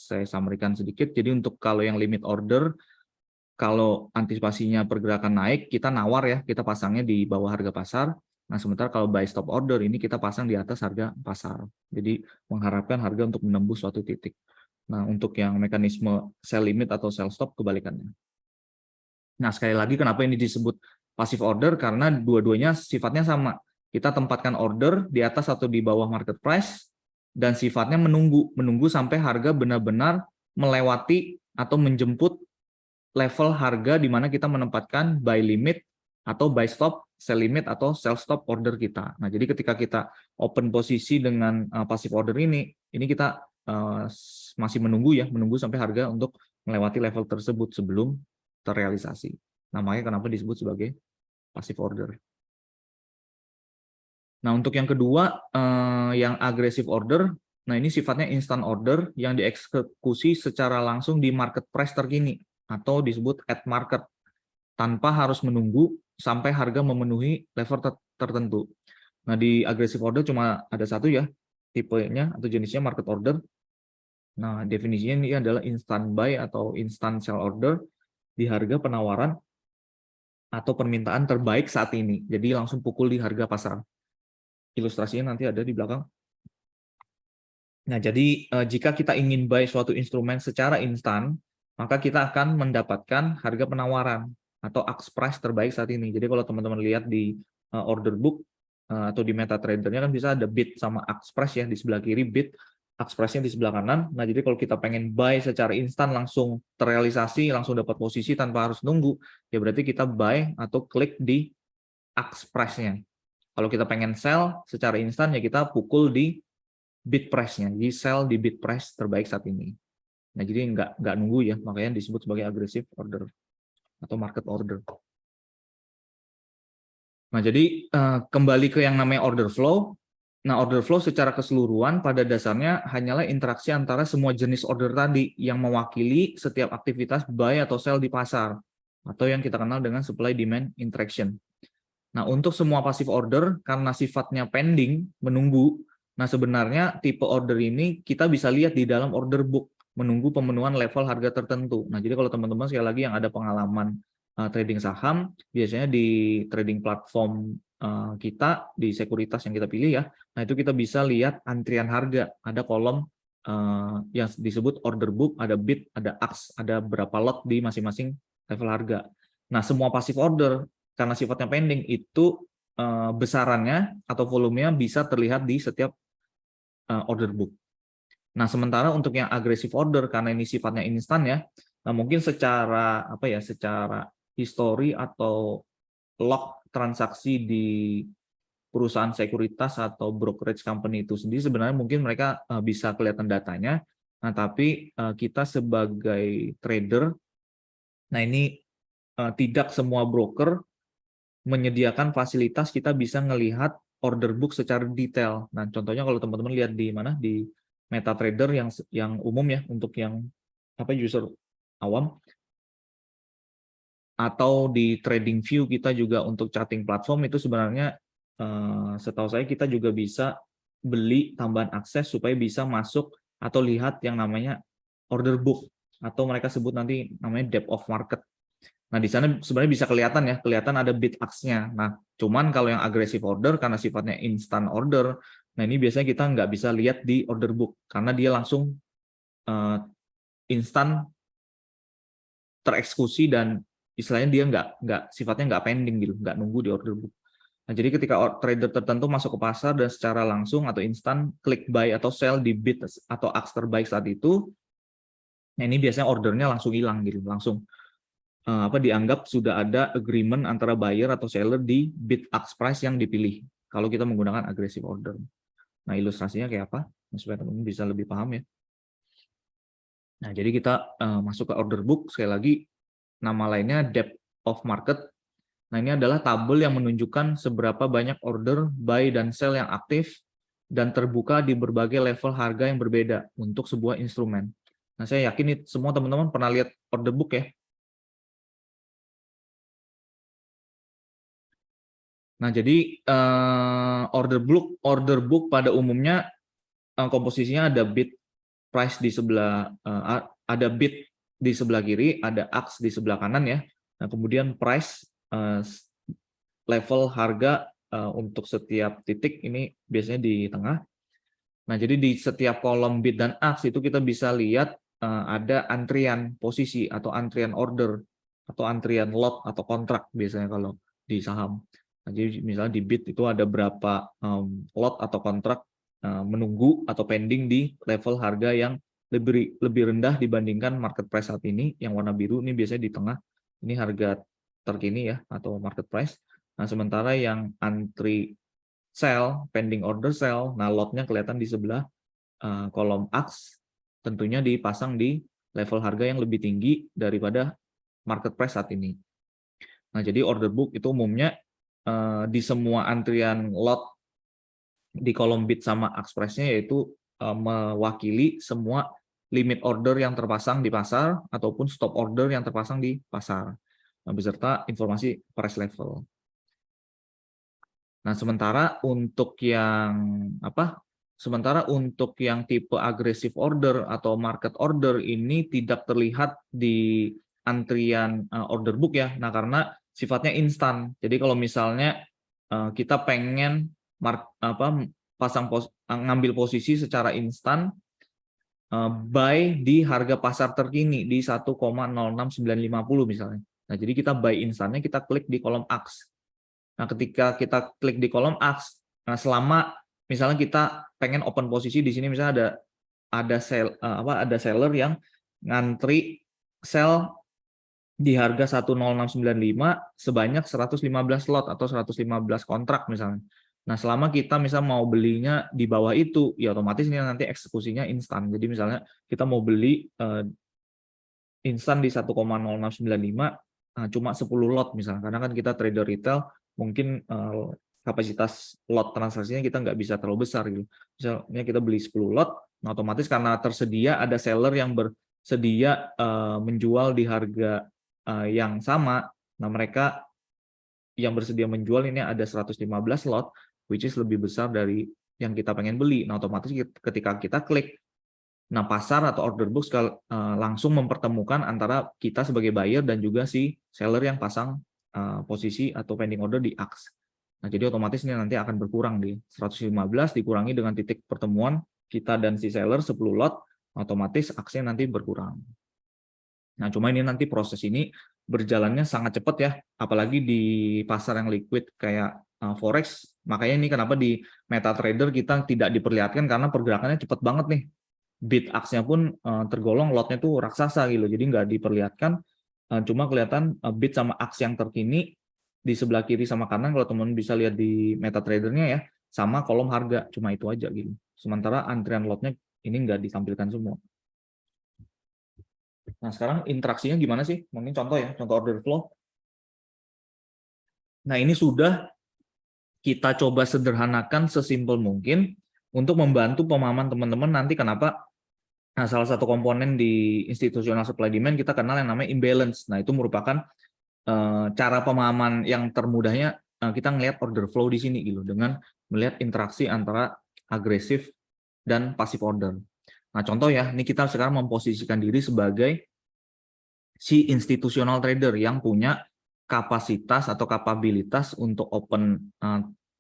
saya sampaikan sedikit. Jadi untuk kalau yang limit order, kalau antisipasinya pergerakan naik, kita nawar ya, kita pasangnya di bawah harga pasar. Nah, sementara kalau buy stop order ini kita pasang di atas harga pasar. Jadi mengharapkan harga untuk menembus suatu titik. Nah, untuk yang mekanisme sell limit atau sell stop kebalikannya. Nah, sekali lagi kenapa ini disebut passive order? Karena dua-duanya sifatnya sama. Kita tempatkan order di atas atau di bawah market price dan sifatnya menunggu sampai harga benar-benar melewati atau menjemput level harga di mana kita menempatkan buy limit atau buy stop, sell limit, atau sell stop order kita. Nah, jadi ketika kita open posisi dengan passive order ini kita masih menunggu sampai harga untuk melewati level tersebut sebelum terrealisasi. Nah, makanya kenapa disebut sebagai passive order. Nah, untuk yang kedua, yang aggressive order, nah ini sifatnya instant order yang dieksekusi secara langsung di market price terkini atau disebut at market tanpa harus menunggu sampai harga memenuhi level tertentu. Nah, di aggressive order cuma ada satu ya, tipenya atau jenisnya market order. Nah, definisinya ini adalah instant buy atau instant sell order di harga penawaran atau permintaan terbaik saat ini. Jadi langsung pukul di harga pasar. Ilustrasinya nanti ada di belakang. Nah, jadi jika kita ingin buy suatu instrumen secara instan, maka kita akan mendapatkan harga penawaran atau ask price terbaik saat ini. Jadi kalau teman-teman lihat di order book atau di MetaTrader-nya kan bisa ada bid sama ask price ya, di sebelah kiri bid, ask price-nya di sebelah kanan. Nah, jadi kalau kita pengen buy secara instan langsung terrealisasi, langsung dapat posisi tanpa harus nunggu, ya berarti kita buy atau klik di ask price-nya. Kalau kita pengen sell secara instan ya kita pukul di bid price-nya, di sell di bid price terbaik saat ini. Nah, jadi nggak nunggu ya, makanya disebut sebagai aggressive order atau market order. Nah, jadi kembali ke yang namanya order flow. Nah, order flow secara keseluruhan pada dasarnya hanyalah interaksi antara semua jenis order tadi yang mewakili setiap aktivitas buy atau sell di pasar, atau yang kita kenal dengan supply demand interaction. Nah, untuk semua passive order, karena sifatnya pending, menunggu, nah sebenarnya tipe order ini kita bisa lihat di dalam order book, menunggu pemenuhan level harga tertentu. Nah, jadi kalau teman-teman sekali lagi yang ada pengalaman trading saham, biasanya di trading platform kita, di sekuritas yang kita pilih ya, nah itu kita bisa lihat antrian harga, ada kolom yang disebut order book, ada bid, ada ask, ada berapa lot di masing-masing level harga. Nah, semua passive order, karena sifatnya pending, itu besarannya atau volumenya bisa terlihat di setiap order book. Nah, sementara untuk yang aggressive order, karena ini sifatnya instan ya, nah mungkin secara secara histori atau log transaksi di perusahaan sekuritas atau brokerage company itu sendiri sebenarnya mungkin mereka bisa kelihatan datanya, nah tapi kita sebagai trader, nah ini tidak semua broker menyediakan fasilitas kita bisa melihat order book secara detail. Nah, contohnya kalau teman-teman lihat di mana di MetaTrader yang umum ya untuk yang user awam, atau di TradingView kita juga untuk charting platform itu sebenarnya setahu saya kita juga bisa beli tambahan akses supaya bisa masuk atau lihat yang namanya order book atau mereka sebut nanti namanya depth of market. Nah, di sana sebenarnya bisa kelihatan ada bid ask-nya. Nah, cuman kalau yang aggressive order karena sifatnya instant order, nah ini biasanya kita nggak bisa lihat di order book karena dia langsung instan tereksekusi dan istilahnya dia sifatnya nggak pending gitu, nggak nunggu di order book. Nah, jadi ketika trader tertentu masuk ke pasar dan secara langsung atau instan klik buy atau sell di bid atau ask terbaik saat itu, nah ini biasanya ordernya langsung hilang gitu, langsung dianggap sudah ada agreement antara buyer atau seller di bid ask price yang dipilih kalau kita menggunakan aggressive order. Nah, ilustrasinya kayak apa? Supaya teman-teman bisa lebih paham ya. Nah, jadi kita masuk ke order book, sekali lagi nama lainnya depth of market. Nah, ini adalah tabel yang menunjukkan seberapa banyak order buy dan sell yang aktif dan terbuka di berbagai level harga yang berbeda untuk sebuah instrumen. Nah, saya yakin semua teman-teman pernah lihat order book ya. Nah, jadi order book pada umumnya komposisinya ada bid price di sebelah ada bid di sebelah kiri, ada ask di sebelah kanan ya. Nah, kemudian price level harga untuk setiap titik ini biasanya di tengah. Nah, jadi di setiap kolom bid dan ask itu kita bisa lihat ada antrian posisi atau antrian order atau antrian lot atau kontrak biasanya kalau di saham. Nah, jadi misalnya di bid itu ada berapa lot atau kontrak menunggu atau pending di level harga yang lebih rendah dibandingkan market price saat ini. Yang warna biru ini biasanya di tengah, ini harga terkini ya atau market price. Nah, sementara yang antri sell, pending order sell, nah lotnya kelihatan di sebelah kolom AX, tentunya dipasang di level harga yang lebih tinggi daripada market price saat ini. Nah, jadi order book itu umumnya di semua antrian lot di kolom bid sama ask price-nya yaitu mewakili semua limit order yang terpasang di pasar ataupun stop order yang terpasang di pasar, beserta informasi price level. Nah, sementara untuk yang tipe aggressive order atau market order ini tidak terlihat di antrian order book ya. Nah, karena sifatnya instan. Jadi kalau misalnya kita pengen ngambil posisi secara instan, buy di harga pasar terkini di 1,06950 misalnya. Nah, jadi kita buy instannya, kita klik di kolom AX. Nah, ketika kita klik di kolom AX, nah selama misalnya kita pengen open posisi di sini, misalnya ada seller yang ngantri sell di harga 10695 sebanyak 115 lot atau 115 kontrak misalnya. Nah, selama kita misal mau belinya di bawah itu, ya otomatis ini nanti eksekusinya instan. Jadi misalnya kita mau beli instan di 1,0695 cuma 10 lot misalnya, karena kan kita trader retail mungkin kapasitas lot transaksinya kita nggak bisa terlalu besar gitu. Misalnya kita beli 10 lot, nah otomatis karena tersedia ada seller yang bersedia menjual di harga yang sama, nah mereka yang bersedia menjual ini ada 115 lot, which is lebih besar dari yang kita pengen beli. Nah otomatis ketika kita klik, nah pasar atau order book langsung mempertemukan antara kita sebagai buyer dan juga si seller yang pasang posisi atau pending order di AX. Nah, jadi otomatis ini nanti akan berkurang di 115 dikurangi dengan titik pertemuan kita dan si seller 10 lot, otomatis AX-nya nanti berkurang. Nah, cuma ini nanti proses ini berjalannya sangat cepat ya, apalagi di pasar yang liquid kayak Forex. Makanya ini kenapa di MetaTrader kita tidak diperlihatkan karena pergerakannya cepat banget nih. Bid ask-nya pun tergolong lotnya tuh raksasa gitu, jadi nggak diperlihatkan, cuma kelihatan bid sama ask yang terkini di sebelah kiri sama kanan kalau teman bisa lihat di MetaTrader-nya ya, sama kolom harga, cuma itu aja gitu. Sementara antrian lotnya ini nggak ditampilkan semua. Nah, sekarang interaksinya gimana sih? Mungkin contoh ya, contoh order flow. Nah, ini sudah kita coba sederhanakan sesimpel mungkin untuk membantu pemahaman teman-teman nanti kenapa salah satu komponen di institutional supply demand kita kenal yang namanya imbalance. Nah, itu merupakan cara pemahaman yang termudahnya kita ngelihat order flow di sini gitu, dengan melihat interaksi antara agresif dan passive order. Nah, contoh ya, ini kita sekarang memposisikan diri sebagai si institutional trader yang punya kapasitas atau kapabilitas untuk open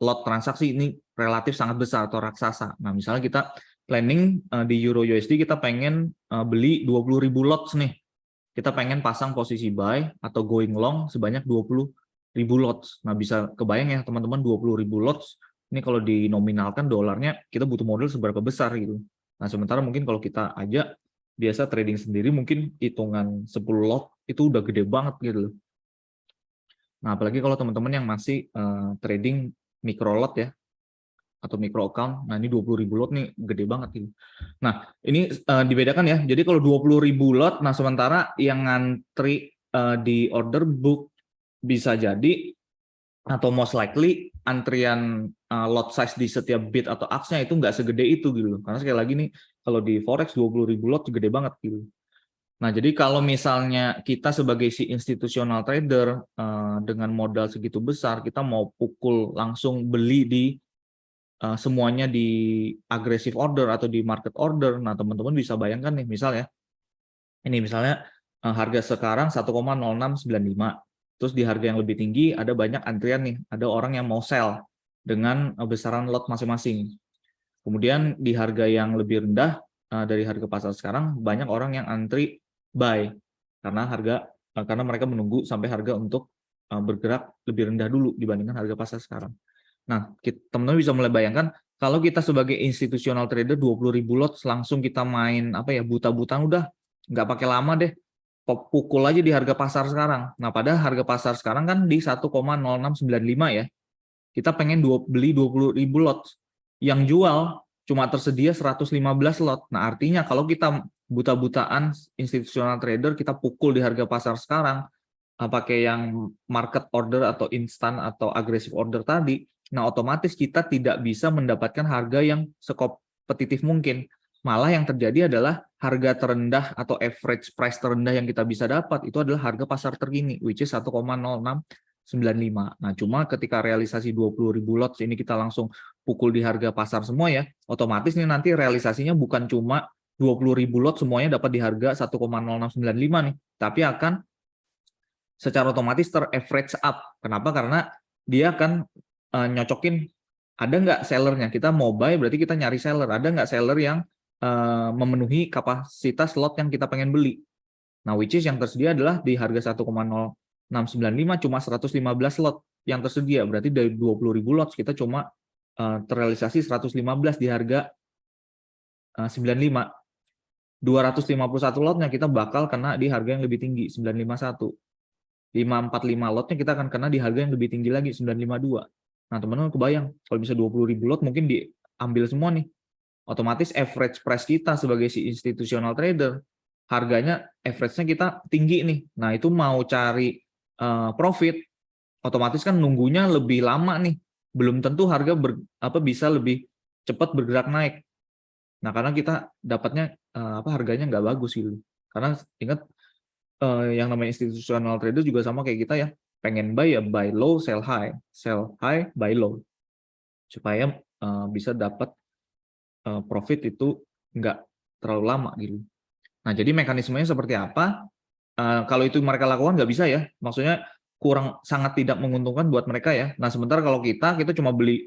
lot transaksi ini relatif sangat besar atau raksasa. Nah, misalnya kita planning di Euro USD kita pengen beli 20.000 lots nih. Kita pengen pasang posisi buy atau going long sebanyak 20.000 lots. Nah, bisa kebayang ya teman-teman 20.000 lots. Ini kalau dinominalkan dolarnya kita butuh modal seberapa besar gitu. Nah, sementara mungkin kalau kita aja biasa trading sendiri mungkin hitungan 10 lot itu udah gede banget gitu. Nah, apalagi kalau teman-teman yang masih trading micro lot ya, atau micro account, nah ini 20.000 lot nih gede banget gitu. Nah, ini dibedakan ya, jadi kalau 20.000 lot, nah sementara yang ngantri di order book bisa jadi, atau most likely antrian lot size di setiap bid atau ask-nya itu nggak segede itu gitu. Karena sekali lagi nih, kalau di Forex 20.000 lot gede banget gitu. Nah, jadi kalau misalnya kita sebagai si institutional trader dengan modal segitu besar, kita mau pukul langsung beli di semuanya di aggressive order atau di market order. Nah, teman-teman bisa bayangkan nih, misal ya, ini misalnya harga sekarang 1,0695. Terus di harga yang lebih tinggi ada banyak antrian nih, ada orang yang mau sell dengan besaran lot masing-masing. Kemudian di harga yang lebih rendah dari harga pasar sekarang banyak orang yang antri buy karena mereka menunggu sampai harga untuk bergerak lebih rendah dulu dibandingkan harga pasar sekarang. Nah, teman-teman bisa mulai bayangkan kalau kita sebagai institutional trader 20.000 lot langsung kita main buta-butaan, udah nggak pakai lama deh. pukul aja di harga pasar sekarang. Nah, pada harga pasar sekarang kan di 1,0695 ya. Kita pengen beli 20.000 lot. Yang jual cuma tersedia 115 lot. Nah, artinya kalau kita buta-butaan institutional trader, kita pukul di harga pasar sekarang, pakai yang market order atau instan atau agresif order tadi, nah otomatis kita tidak bisa mendapatkan harga yang sekompetitif mungkin. Malah yang terjadi adalah harga terendah atau average price terendah yang kita bisa dapat itu adalah harga pasar terkini, which is 1,0695. Nah, cuma ketika realisasi 20.000 lots ini kita langsung pukul di harga pasar semua ya, otomatis nih nanti realisasinya bukan cuma 20.000 lot semuanya dapat di harga 1,0695 nih, tapi akan secara otomatis ter-average up. Kenapa? Karena dia akan nyocokin, ada nggak sellernya. Kita mau buy berarti kita nyari seller. Ada nggak seller yang memenuhi kapasitas lot yang kita pengen beli. Nah, which is yang tersedia adalah di harga 1,0695 cuma 115 lot yang tersedia. Berarti dari 20.000 lot kita cuma terrealisasi 115 di harga 95. 251 lotnya kita bakal kena di harga yang lebih tinggi, 951. 545 lotnya kita akan kena di harga yang lebih tinggi lagi, 952. Nah, teman-teman kebayang, kalau bisa 20.000 lot mungkin diambil semua nih. Otomatis average price kita sebagai si institutional trader, harganya average-nya kita tinggi nih. Nah, itu mau cari profit, otomatis kan nunggunya lebih lama nih. Belum tentu harga bisa lebih cepat bergerak naik. Nah, karena kita dapatnya harganya nggak bagus gitu. Karena ingat yang namanya institutional trader juga sama kayak kita ya, pengen buy ya buy low, sell high, buy low, supaya bisa dapat profit itu nggak terlalu lama gitu. Nah, jadi mekanismenya seperti apa? Kalau itu mereka lakukan nggak bisa ya, maksudnya sangat tidak menguntungkan buat mereka ya. Nah, sementara kalau kita cuma beli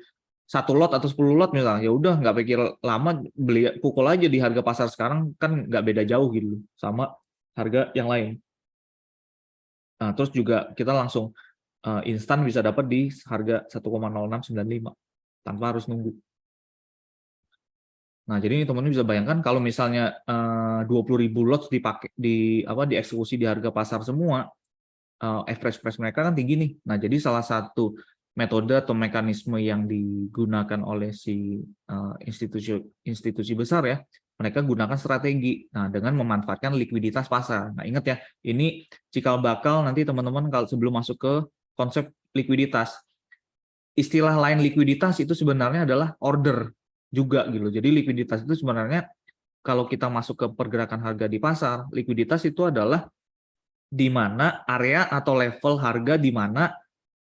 1 lot atau 10 lot misalnya, ya udah nggak pikir lama, beli pukul aja di harga pasar sekarang, kan nggak beda jauh gitu sama harga yang lain. Nah, terus juga kita langsung instan bisa dapat di harga 1,0695 tanpa harus nunggu. Nah, jadi ini teman-teman bisa bayangkan kalau misalnya 20.000 lots dieksekusi di harga pasar semua, average price mereka kan tinggi nih. Nah, jadi salah satu metode atau mekanisme yang digunakan oleh si institusi besar ya, mereka gunakan strategi. Nah, dengan memanfaatkan likuiditas pasar. Nah, ingat ya, ini cikal bakal nanti teman-teman kalau sebelum masuk ke konsep likuiditas. Istilah lain likuiditas itu sebenarnya adalah order juga gitu. Jadi likuiditas itu sebenarnya kalau kita masuk ke pergerakan harga di pasar, likuiditas itu adalah di mana area atau level harga di mana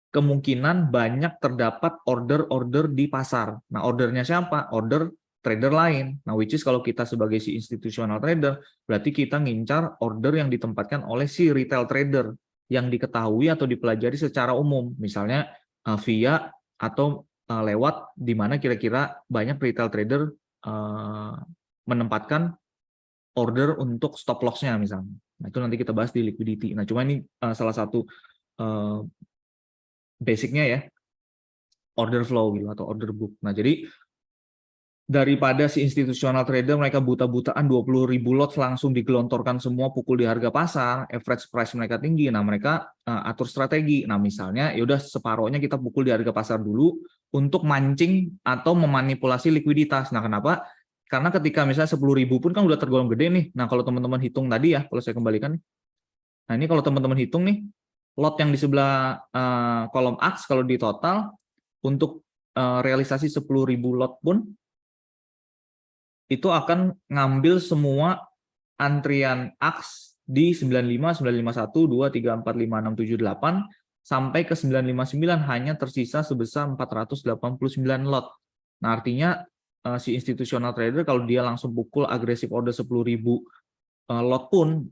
kemungkinan banyak terdapat order-order di pasar. Nah, ordernya siapa? Order trader lain. Nah, which is kalau kita sebagai si institutional trader, berarti kita ngincar order yang ditempatkan oleh si retail trader yang diketahui atau dipelajari secara umum. Misalnya via atau lewat di mana kira-kira banyak retail trader menempatkan order untuk stop loss-nya misalnya. Nah, itu nanti kita bahas di liquidity. Nah, cuma ini salah satu basicnya ya, order flow gitu atau order book. Nah, jadi daripada si institutional trader mereka buta-butaan 20.000 lot langsung digelontorkan semua pukul di harga pasar, average price mereka tinggi. Nah, mereka atur strategi. Nah, misalnya ya udah separohnya kita pukul di harga pasar dulu untuk mancing atau memanipulasi likuiditas. Nah, kenapa? Karena ketika misalnya 10.000 pun kan udah tergolong gede nih. Nah, kalau teman-teman hitung tadi ya, kalau saya kembalikan. Nah, ini kalau teman-teman hitung nih, lot yang di sebelah kolom AX kalau di total untuk realisasi 10.000 lot pun itu akan ngambil semua antrian AX di 95, 951, 2, 3, 4, 5, 6, 7, 8 sampai ke 959 hanya tersisa sebesar 489 lot. Nah, artinya si institutional trader kalau dia langsung pukul agresif order 10.000 lot pun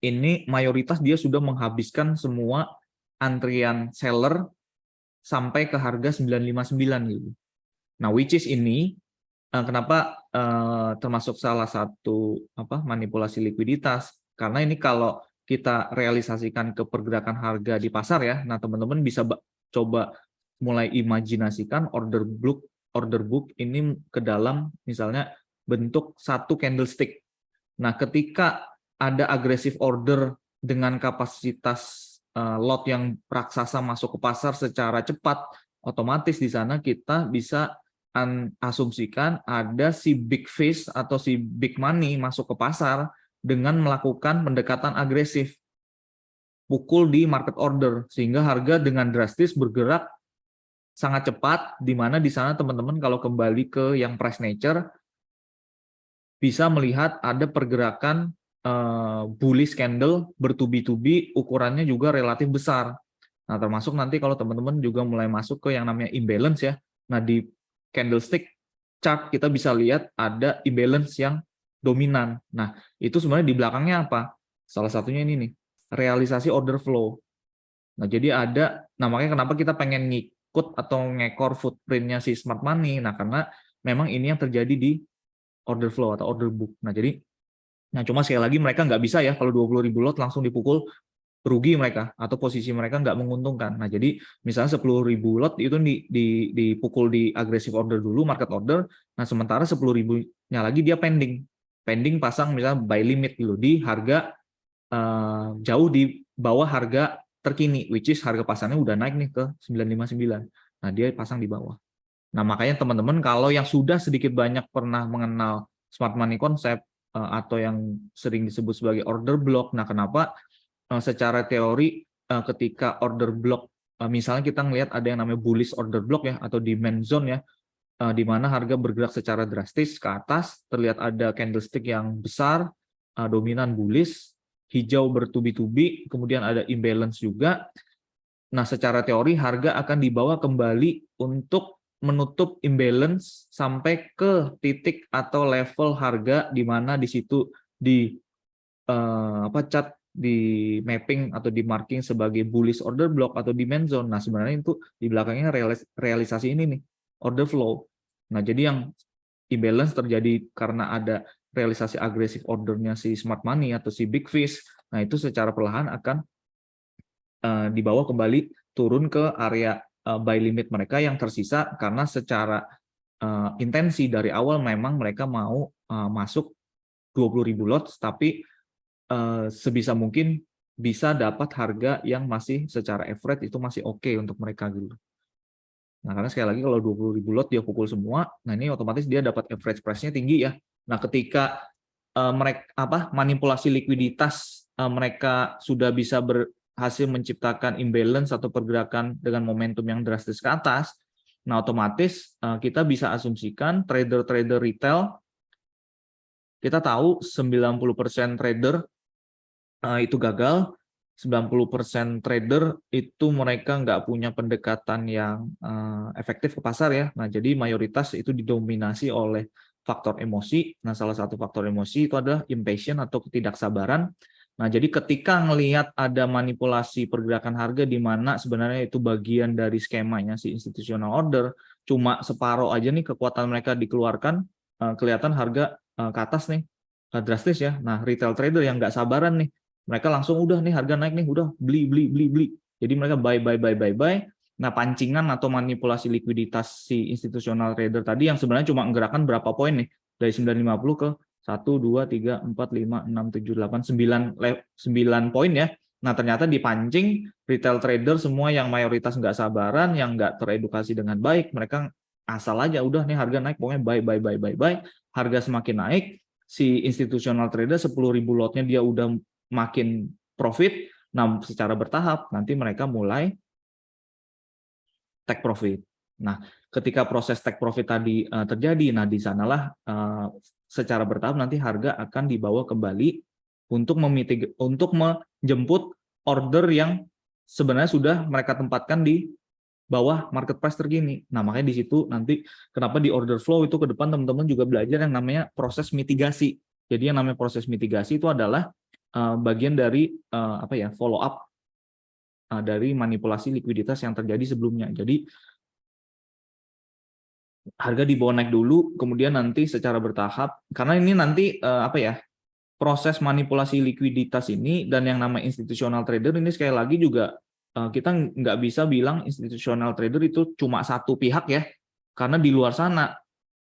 ini mayoritas dia sudah menghabiskan semua antrian seller sampai ke harga 959 gitu. Nah, which is ini kenapa termasuk salah satu manipulasi likuiditas? Karena ini kalau kita realisasikan ke pergerakan harga di pasar ya, nah teman-teman bisa coba mulai imajinasikan order book ini ke dalam misalnya bentuk satu candlestick. Nah, ketika ada agresif order dengan kapasitas lot yang raksasa masuk ke pasar secara cepat, otomatis di sana kita bisa asumsikan ada si big fish atau si big money masuk ke pasar dengan melakukan pendekatan agresif, pukul di market order, sehingga harga dengan drastis bergerak sangat cepat, di mana di sana teman-teman kalau kembali ke yang price nature bisa melihat ada pergerakan bullish candle bertubi-tubi, ukurannya juga relatif besar. Nah, termasuk nanti kalau teman-teman juga mulai masuk ke yang namanya imbalance ya. Nah, di candlestick chart kita bisa lihat ada imbalance yang dominan. Nah, itu sebenarnya di belakangnya apa? Salah satunya ini nih, realisasi order flow. Nah, jadi makanya kenapa kita pengen ngikut atau ngekor footprint-nya si smart money. Nah, karena memang ini yang terjadi di order flow atau order book. Nah, cuma sekali lagi mereka nggak bisa ya kalau 20.000 lot langsung dipukul, rugi mereka atau posisi mereka nggak menguntungkan. Nah, jadi misalnya 10.000 lot itu dipukul di aggressive order dulu, market order. Nah, sementara 10.000-nya lagi dia pending pasang misalnya buy limit dulu di harga jauh di bawah harga terkini, which is harga pasarnya udah naik nih ke 959. Nah, dia pasang di bawah. Nah, makanya teman-teman kalau yang sudah sedikit banyak pernah mengenal smart money concept atau yang sering disebut sebagai order block. Nah, kenapa secara teori ketika order block, misalnya kita ngelihat ada yang namanya bullish order block ya, atau demand zone ya, di mana harga bergerak secara drastis ke atas, terlihat ada candlestick yang besar, dominan bullish, hijau bertubi-tubi, kemudian ada imbalance juga. Nah, secara teori harga akan dibawa kembali untuk menutup imbalance sampai ke titik atau level harga di mana di situ di chart di mapping atau di marking sebagai bullish order block atau demand zone. Nah, sebenarnya itu di belakangnya realisasi ini nih, order flow. Nah, jadi yang imbalance terjadi karena ada realisasi agresif ordernya si smart money atau si big fish. Nah, itu secara perlahan akan dibawa kembali turun ke area buy limit mereka yang tersisa karena secara intensi dari awal memang mereka mau masuk 20.000 lot, tapi sebisa mungkin bisa dapat harga yang masih secara average itu masih oke untuk mereka gitu. Nah, karena sekali lagi kalau 20.000 lot dia pukul semua, nah ini otomatis dia dapat average price-nya tinggi ya. Nah, ketika mereka manipulasi likuiditas mereka sudah bisa berhasil menciptakan imbalance atau pergerakan dengan momentum yang drastis ke atas, nah otomatis kita bisa asumsikan trader-trader retail, kita tahu 90% trader itu gagal, 90% trader itu mereka nggak punya pendekatan yang efektif ke pasar ya. Nah, jadi mayoritas itu didominasi oleh faktor emosi. Nah, salah satu faktor emosi itu adalah impatient atau ketidaksabaran. Nah, jadi ketika ngelihat ada manipulasi pergerakan harga di mana sebenarnya itu bagian dari skemanya si institutional order, cuma separuh aja nih kekuatan mereka dikeluarkan, kelihatan harga ke atas nih, drastis ya. Nah, retail trader yang nggak sabaran nih, mereka langsung udah nih harga naik nih, udah beli. Jadi mereka buy. Nah, pancingan atau manipulasi likuiditas si institutional trader tadi yang sebenarnya cuma menggerakkan berapa poin nih, dari 950 ke 1, 2, 3, 4, 5, 6, 7, 8, 9 poin ya. Nah, ternyata dipancing retail trader semua yang mayoritas nggak sabaran, yang nggak teredukasi dengan baik, mereka asal aja udah nih harga naik, pokoknya buy. Harga semakin naik, si institutional trader 10.000 lotnya dia udah makin profit. Nah, secara bertahap nanti mereka mulai take profit. Nah, ketika proses take profit tadi terjadi, nah di sanalah secara bertahap nanti harga akan dibawa kembali untuk menjemput order yang sebenarnya sudah mereka tempatkan di bawah market price terkini. Nah, makanya di situ nanti kenapa di order flow itu ke depan teman-teman juga belajar yang namanya proses mitigasi. Jadi yang namanya proses mitigasi itu adalah bagian dari follow up dari manipulasi likuiditas yang terjadi sebelumnya. Jadi harga dibawa naik dulu, kemudian nanti secara bertahap, karena ini nanti proses manipulasi likuiditas ini dan yang namanya institutional trader ini sekali lagi juga kita nggak bisa bilang institutional trader itu cuma satu pihak ya, karena di luar sana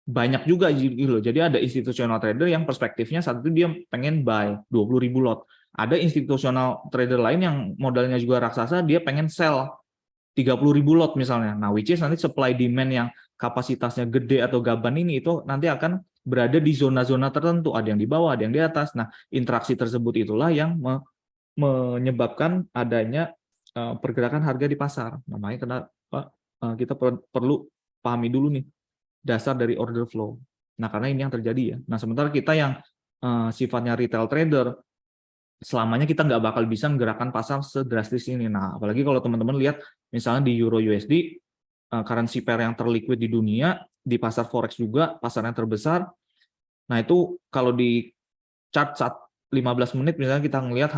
banyak juga gitu loh. Jadi ada institutional trader yang perspektifnya saat itu dia pengen buy 20.000 lot. Ada institutional trader lain yang modalnya juga raksasa, dia pengen sell 30.000 lot misalnya. Nah, which is nanti supply demand yang kapasitasnya gede atau gaban ini itu nanti akan berada di zona-zona tertentu. Ada yang di bawah, ada yang di atas. Nah, interaksi tersebut itulah yang menyebabkan adanya pergerakan harga di pasar. Namanya kenapa kita perlu pahami dulu nih dasar dari order flow. Nah, karena ini yang terjadi ya. Nah, sementara kita yang sifatnya retail trader, selamanya kita nggak bakal bisa menggerakkan pasar sedrastis ini. Nah, apalagi kalau teman-teman lihat misalnya di Euro USD, currency pair yang terliquid di dunia, di pasar forex juga, pasar yang terbesar. Nah, itu kalau di chart 15 menit misalnya kita ngelihat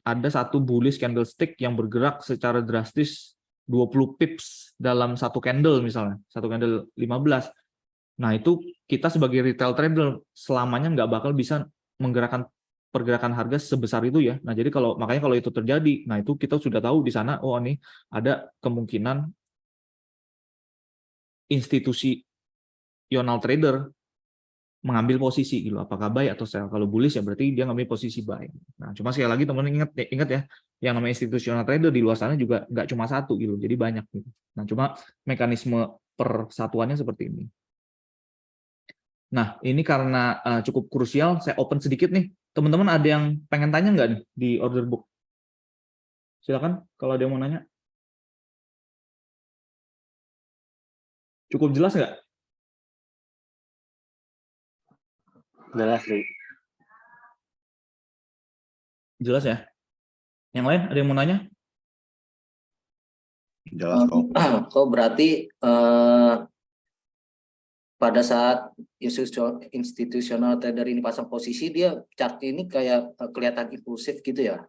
ada satu bullish candlestick yang bergerak secara drastis 20 pips dalam satu candle misalnya, satu candle 15. Nah, itu kita sebagai retail trader selamanya nggak bakal bisa menggerakkan pergerakan harga sebesar itu ya. Nah, jadi makanya kalau itu terjadi, nah itu kita sudah tahu di sana, oh ini ada kemungkinan institusional trader mengambil posisi gitu, apakah buy atau sell. Kalau bullish ya berarti dia ngambil posisi buy. Nah, cuma sekali lagi teman-teman ingat ya, yang namanya institutional trader di luar sana juga nggak cuma satu gitu, jadi banyak gitu. Nah, cuma mekanisme persatuannya seperti ini. Nah, ini karena cukup krusial, saya open sedikit nih. Teman-teman ada yang pengen tanya nggak nih di order book? Silakan kalau ada yang mau nanya. Cukup jelas nggak? Jelas, Li. Jelas ya? Yang lain ada yang mau nanya? Jelas kok. Kok berarti pada saat institusional trader ini pasang posisi, dia chart ini kayak kelihatan impulsif gitu ya?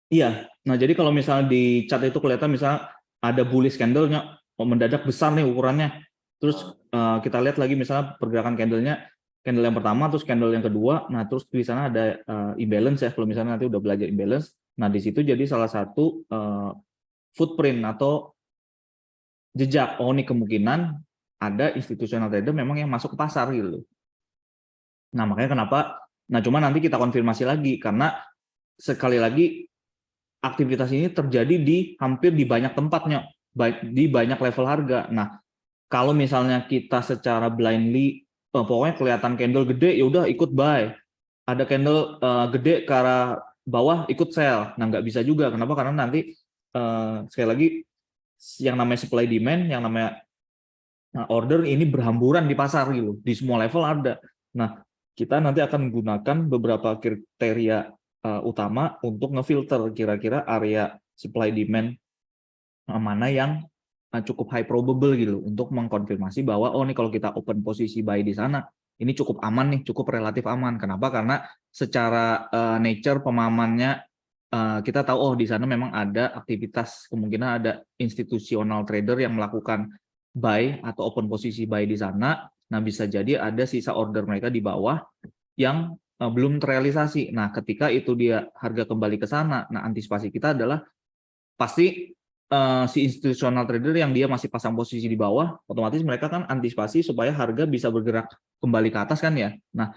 Iya. Nah, jadi kalau misalnya di chart itu kelihatan misalnya ada bullish candle-nya mendadak besar nih ukurannya. Terus kita lihat lagi misalnya pergerakan candle-nya, candle yang pertama, terus candle yang kedua. Nah, terus di sana ada imbalance ya. Kalau misalnya nanti udah belajar imbalance, nah di situ jadi salah satu footprint atau jejak. Oh, ini kemungkinan ada institutional trader memang yang masuk ke pasar gitu. Nah, makanya kenapa? Nah, cuma nanti kita konfirmasi lagi karena sekali lagi aktivitas ini terjadi hampir di banyak tempatnya, di banyak level harga. Nah, kalau misalnya kita secara blindly, pokoknya kelihatan candle gede, ya udah ikut buy. Ada candle gede ke arah bawah, ikut sell. Nah, nggak bisa juga. Kenapa? Karena nanti sekali lagi yang namanya supply demand, yang namanya order ini berhamburan di pasar gitu, di semua level ada. Nah, kita nanti akan menggunakan beberapa kriteria utama untuk ngefilter kira-kira area supply demand mana yang cukup high probable gitu untuk mengkonfirmasi bahwa oh nih kalau kita open posisi buy di sana ini cukup aman nih, cukup relatif aman. Kenapa? Karena secara nature pemahamannya kita tahu oh di sana memang ada aktivitas, kemungkinan ada institusional trader yang melakukan buy atau open posisi buy di sana. Nah, bisa jadi ada sisa order mereka di bawah yang belum terrealisasi. Nah, ketika itu dia harga kembali ke sana, nah antisipasi kita adalah pasti si institutional trader yang dia masih pasang posisi di bawah, otomatis mereka kan antisipasi supaya harga bisa bergerak kembali ke atas kan ya. Nah,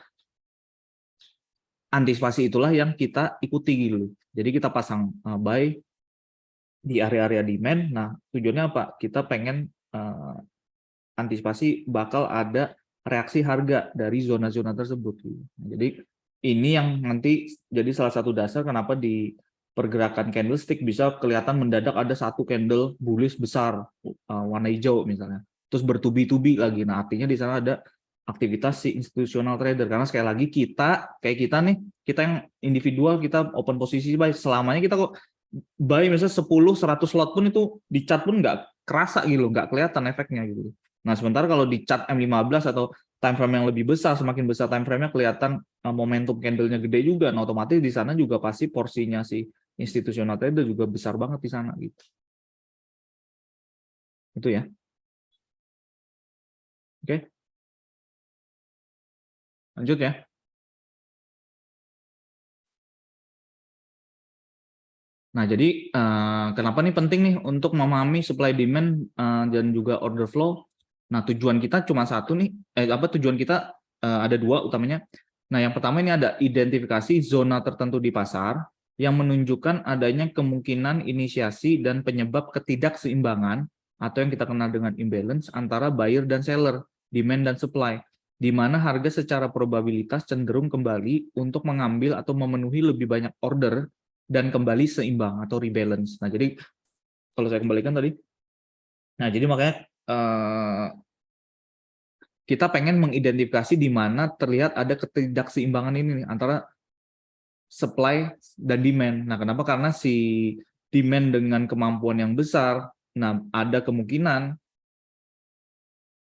antisipasi itulah yang kita ikuti gitu. Jadi kita pasang buy di area-area demand. Nah, tujuannya apa? Kita pengen antisipasi bakal ada reaksi harga dari zona-zona tersebut. Nah, jadi ini yang nanti jadi salah satu dasar kenapa di pergerakan candlestick bisa kelihatan mendadak ada satu candle bullish besar warna hijau misalnya, terus bertubi-tubi lagi. Nah, artinya di sana ada aktivitas si institutional trader karena sekali lagi kita nih, kita yang individual kita open posisi buy selamanya kita kok buy misalnya 10-100 lot pun itu di chart pun nggak kerasa gitu, nggak kelihatan efeknya gitu. Nah, sementara kalau di chart M15 atau time frame yang lebih besar, semakin besar time frame-nya kelihatan momentum candle-nya gede juga. Nah, otomatis di sana juga pasti porsinya si institutional trader juga besar banget di sana gitu. Itu ya. Oke. Lanjut ya. Nah, jadi kenapa nih penting nih untuk memahami supply demand dan juga order flow? Nah, tujuan kita cuma satu nih, tujuan kita ada dua utamanya. Nah, yang pertama ini ada identifikasi zona tertentu di pasar yang menunjukkan adanya kemungkinan inisiasi dan penyebab ketidakseimbangan atau yang kita kenal dengan imbalance antara buyer dan seller, demand dan supply, di mana harga secara probabilitas cenderung kembali untuk mengambil atau memenuhi lebih banyak order dan kembali seimbang atau rebalance. Nah, jadi kalau saya kembalikan tadi, nah jadi makanya kita pengen mengidentifikasi di mana terlihat ada ketidakseimbangan ini nih, antara supply dan demand. Nah, kenapa? Karena si demand dengan kemampuan yang besar, nah ada kemungkinan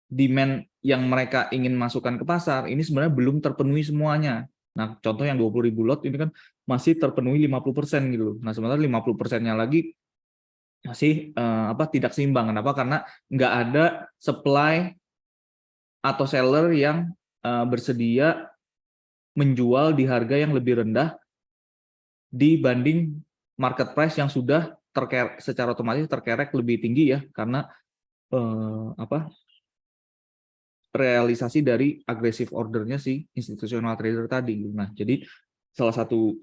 demand yang mereka ingin masukkan ke pasar ini sebenarnya belum terpenuhi semuanya. Nah, contoh yang 20.000 lot ini kan masih terpenuhi 50% gitu loh. Nah, sementara 50%-nya lagi masih tidak seimbang. Kenapa? Karena nggak ada supply atau seller yang bersedia menjual di harga yang lebih rendah dibanding market price yang sudah secara otomatis terkerek lebih tinggi ya, karena realisasi dari agresif ordernya si institutional trader tadi. Nah, jadi salah satu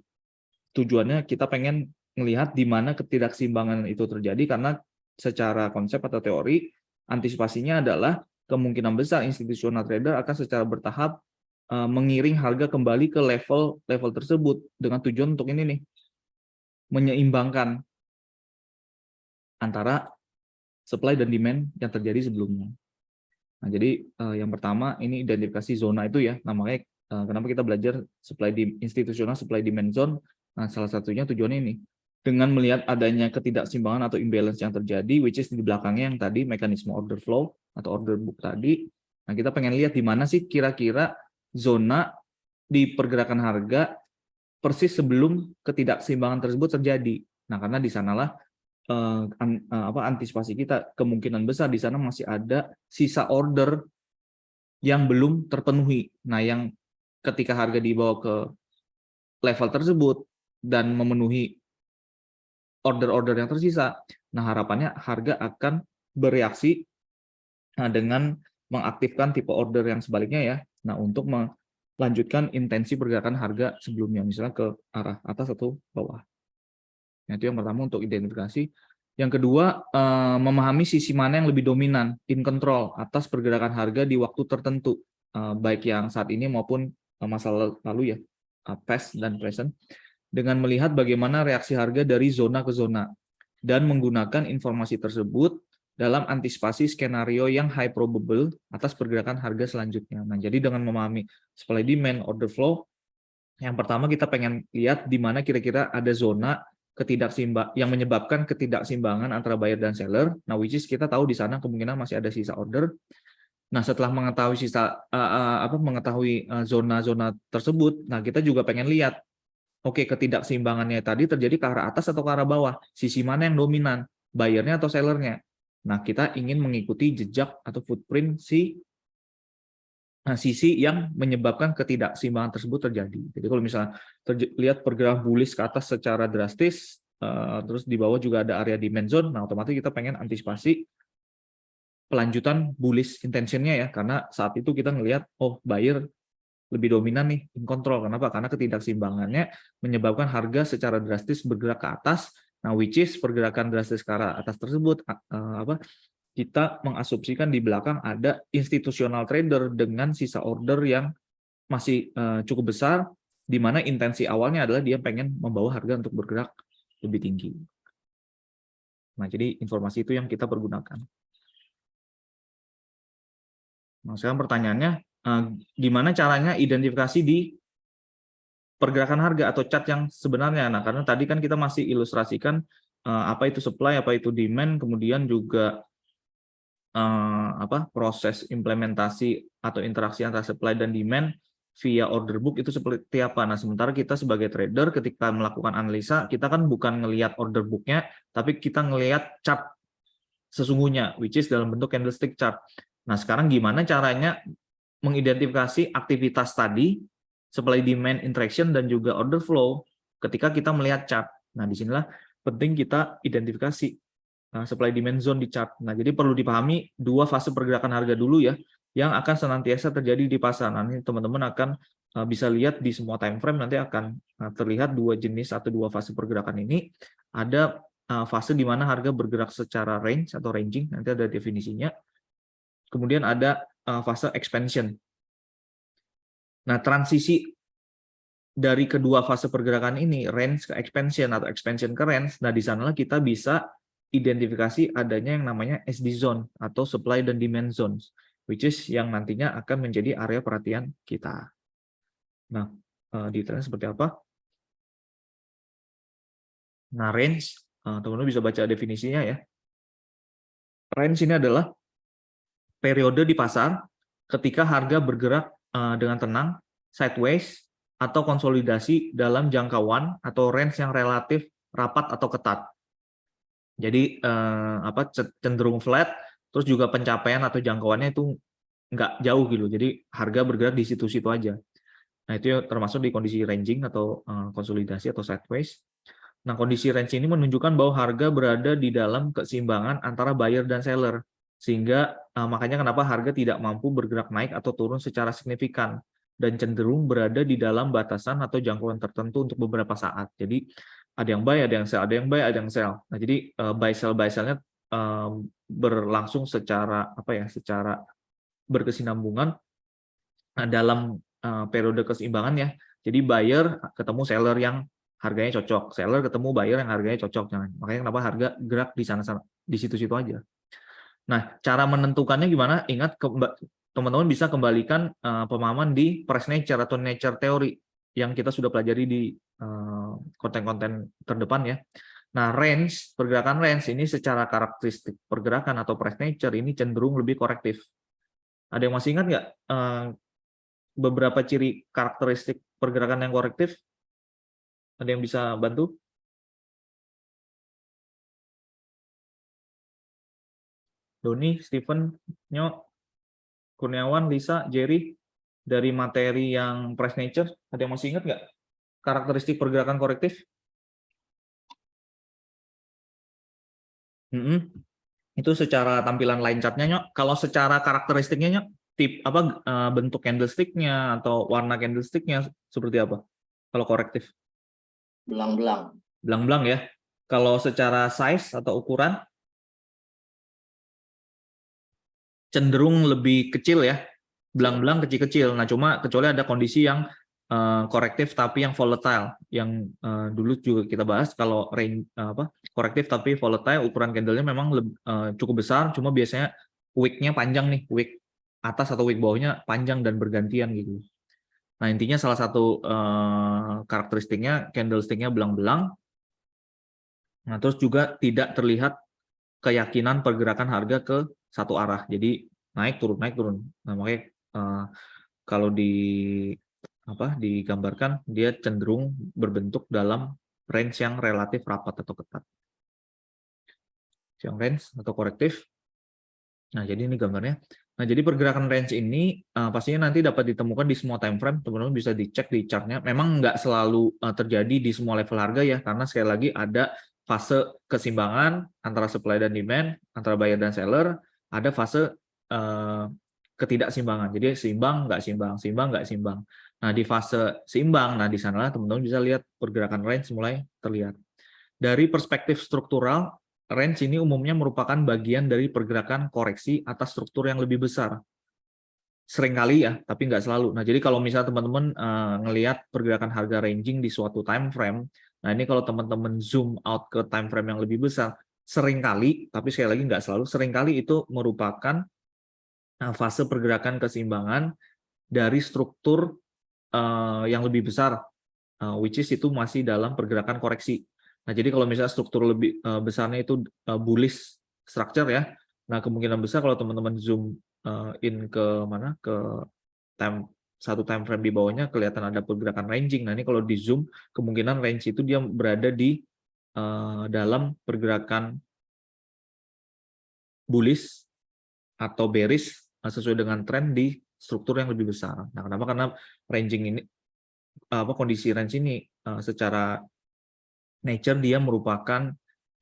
tujuannya kita pengen melihat di mana ketidakseimbangan itu terjadi, karena secara konsep atau teori antisipasinya adalah kemungkinan besar institutional trader akan secara bertahap mengiring harga kembali ke level tersebut dengan tujuan untuk ini nih, menyeimbangkan antara supply dan demand yang terjadi sebelumnya. Nah, jadi yang pertama ini identifikasi zona itu ya. Nah, makanya kenapa kita belajar institutional supply demand zone. Nah, salah satunya tujuannya ini. Dengan melihat adanya ketidakseimbangan atau imbalance yang terjadi, which is di belakangnya yang tadi mekanisme order flow atau order book tadi. Nah, kita pengen lihat di mana sih kira-kira zona di pergerakan harga persis sebelum ketidakseimbangan tersebut terjadi. Nah, karena di sanalah antisipasi kita, kemungkinan besar di sana masih ada sisa order yang belum terpenuhi. Nah, yang ketika harga dibawa ke level tersebut dan memenuhi order-order yang tersisa, nah harapannya harga akan bereaksi dengan mengaktifkan tipe order yang sebaliknya ya. Nah, untuk melanjutkan intensi pergerakan harga sebelumnya, misalnya ke arah atas atau bawah. Nah, itu yang pertama untuk identifikasi. Yang kedua, memahami sisi mana yang lebih dominan, in control, atas pergerakan harga di waktu tertentu, baik yang saat ini maupun masa lalu ya, past dan present, dengan melihat bagaimana reaksi harga dari zona ke zona, dan menggunakan informasi tersebut dalam antisipasi skenario yang high probable atas pergerakan harga selanjutnya. Nah, jadi dengan memahami supply demand, order flow, yang pertama kita pengen lihat di mana kira-kira ada zona yang menyebabkan ketidakseimbangan antara buyer dan seller. Nah, which is kita tahu di sana kemungkinan masih ada sisa order. Nah, setelah mengetahui zona-zona tersebut, nah kita juga pengen lihat, oke, ketidakseimbangannya tadi terjadi ke arah atas atau ke arah bawah, sisi mana yang dominan, buyernya atau sellernya. Nah, kita ingin mengikuti jejak atau footprint sisi yang menyebabkan ketidakseimbangan tersebut terjadi. Jadi kalau misalnya lihat pergerakan bullish ke atas secara drastis, terus di bawah juga ada area demand zone, nah otomatis kita pengen antisipasi pelanjutan bullish intentionnya ya, karena saat itu kita ngelihat, oh buyer lebih dominan nih, in control. Kenapa? Karena ketidakseimbangannya menyebabkan harga secara drastis bergerak ke atas, nah which is pergerakan drastis ke arah atas tersebut, kita mengasumsikan di belakang ada institutional trader dengan sisa order yang masih cukup besar, di mana intensi awalnya adalah dia pengen membawa harga untuk bergerak lebih tinggi. Nah, jadi informasi itu yang kita pergunakan. Nah, sekarang pertanyaannya, gimana caranya identifikasi di pergerakan harga atau chart yang sebenarnya? Nah, karena tadi kan kita masih ilustrasikan apa itu supply, apa itu demand, kemudian juga proses implementasi atau interaksi antara supply dan demand via order book itu seperti apa. Nah, sementara kita sebagai trader ketika melakukan analisa, kita kan bukan ngelihat order booknya, tapi kita ngelihat chart sesungguhnya, which is dalam bentuk candlestick chart. Nah, sekarang gimana caranya mengidentifikasi aktivitas tadi, supply demand interaction dan juga order flow ketika kita melihat chart. Nah, disinilah penting kita identifikasi supply demand zone di chart. Nah, jadi perlu dipahami dua fase pergerakan harga dulu ya, yang akan senantiasa terjadi di pasar. Nanti teman-teman akan bisa lihat di semua time frame nanti akan terlihat dua jenis atau dua fase pergerakan ini. Ada fase di mana harga bergerak secara range atau ranging, nanti ada definisinya. Kemudian ada fase expansion. Nah, transisi dari kedua fase pergerakan ini, range ke expansion atau expansion ke range, nah di sanalah kita bisa identifikasi adanya yang namanya SD zone atau supply dan demand zones, which is yang nantinya akan menjadi area perhatian kita. Nah, detailnya seperti apa? Nah, range, teman-teman bisa baca definisinya ya. Range ini adalah periode di pasar ketika harga bergerak dengan tenang, sideways, atau konsolidasi dalam jangkauan atau range yang relatif rapat atau ketat. Jadi cenderung flat, terus juga pencapaian atau jangkauannya itu nggak jauh gitu. Jadi harga bergerak di situ-situ aja. Nah, itu termasuk di kondisi ranging atau konsolidasi atau sideways. Nah, kondisi range ini menunjukkan bahwa harga berada di dalam keseimbangan antara buyer dan seller. Sehingga makanya kenapa harga tidak mampu bergerak naik atau turun secara signifikan dan cenderung berada di dalam batasan atau jangkauan tertentu untuk beberapa saat. Jadi ada yang buy, ada yang sell, ada yang buy, ada yang sell. Nah, jadi buy sell-nya berlangsung secara secara berkesinambungan dalam periode keseimbangan ya. Jadi buyer ketemu seller yang harganya cocok, seller ketemu buyer yang harganya cocok. Makanya kenapa harga gerak di sana-sana, di situ-situ aja. Nah, cara menentukannya gimana? Ingat, teman-teman bisa kembalikan pemahaman di price nature atau nature theory yang kita sudah pelajari di konten-konten terdepan ya. Nah, range, pergerakan range ini secara karakteristik pergerakan atau price nature ini cenderung lebih korektif. Ada yang masih ingat nggak beberapa ciri karakteristik pergerakan yang korektif? Ada yang bisa bantu? Doni, Steven, Nyok, Kurniawan, Lisa, Jerry, dari materi yang price nature, ada yang masih ingat nggak karakteristik pergerakan korektif? Itu secara tampilan line chart-nya, Nyok. Kalau secara karakteristiknya, Nyok, bentuk candlestick-nya atau warna candlestick-nya seperti apa? Kalau korektif? Belang-belang. Belang-belang ya. Kalau secara size atau ukuran, cenderung lebih kecil ya, belang-belang kecil-kecil. Nah, cuma kecuali ada kondisi yang korektif tapi yang volatile, yang dulu juga kita bahas kalau range korektif tapi volatile, ukuran candlenya memang cukup besar, cuma biasanya wick-nya panjang nih, wick atas atau wick bawahnya panjang dan bergantian gitu. Nah, intinya salah satu karakteristiknya candlestick-nya belang-belang. Nah, terus juga tidak terlihat keyakinan pergerakan harga ke satu arah. Jadi naik turun naik turun. Nah, makanya kalau digambarkan dia cenderung berbentuk dalam range yang relatif rapat atau ketat. Yang range atau korektif. Nah, jadi ini gambarnya. Nah, jadi pergerakan range ini pastinya nanti dapat ditemukan di semua time frame. Teman-teman bisa dicek di chartnya. Memang nggak selalu terjadi di semua level harga ya, karena sekali lagi ada fase keseimbangan antara supply dan demand, antara buyer dan seller, ada fase ketidakseimbangan. Jadi seimbang, nggak seimbang, seimbang, nggak seimbang. Nah, di fase seimbang, nah di sanalah teman-teman bisa lihat pergerakan range mulai terlihat. Dari perspektif struktural, range ini umumnya merupakan bagian dari pergerakan koreksi atas struktur yang lebih besar. Seringkali ya, tapi nggak selalu. Nah, jadi kalau misalnya teman-teman ngelihat pergerakan harga ranging di suatu time frame, nah ini kalau teman-teman zoom out ke time frame yang lebih besar, seringkali, tapi sekali lagi nggak selalu, seringkali itu merupakan fase pergerakan keseimbangan dari struktur yang lebih besar, which is itu masih dalam pergerakan koreksi. Nah, jadi kalau misalnya struktur lebih besarnya itu bullish structure ya, nah kemungkinan besar kalau teman-teman zoom in ke mana, ke satu time frame di bawahnya kelihatan ada pergerakan ranging. Nah, ini kalau di zoom kemungkinan range itu dia berada di dalam pergerakan bullish atau bearish sesuai dengan tren di struktur yang lebih besar. Nah, kenapa? Karena ranging ini kondisi range ini secara nature dia merupakan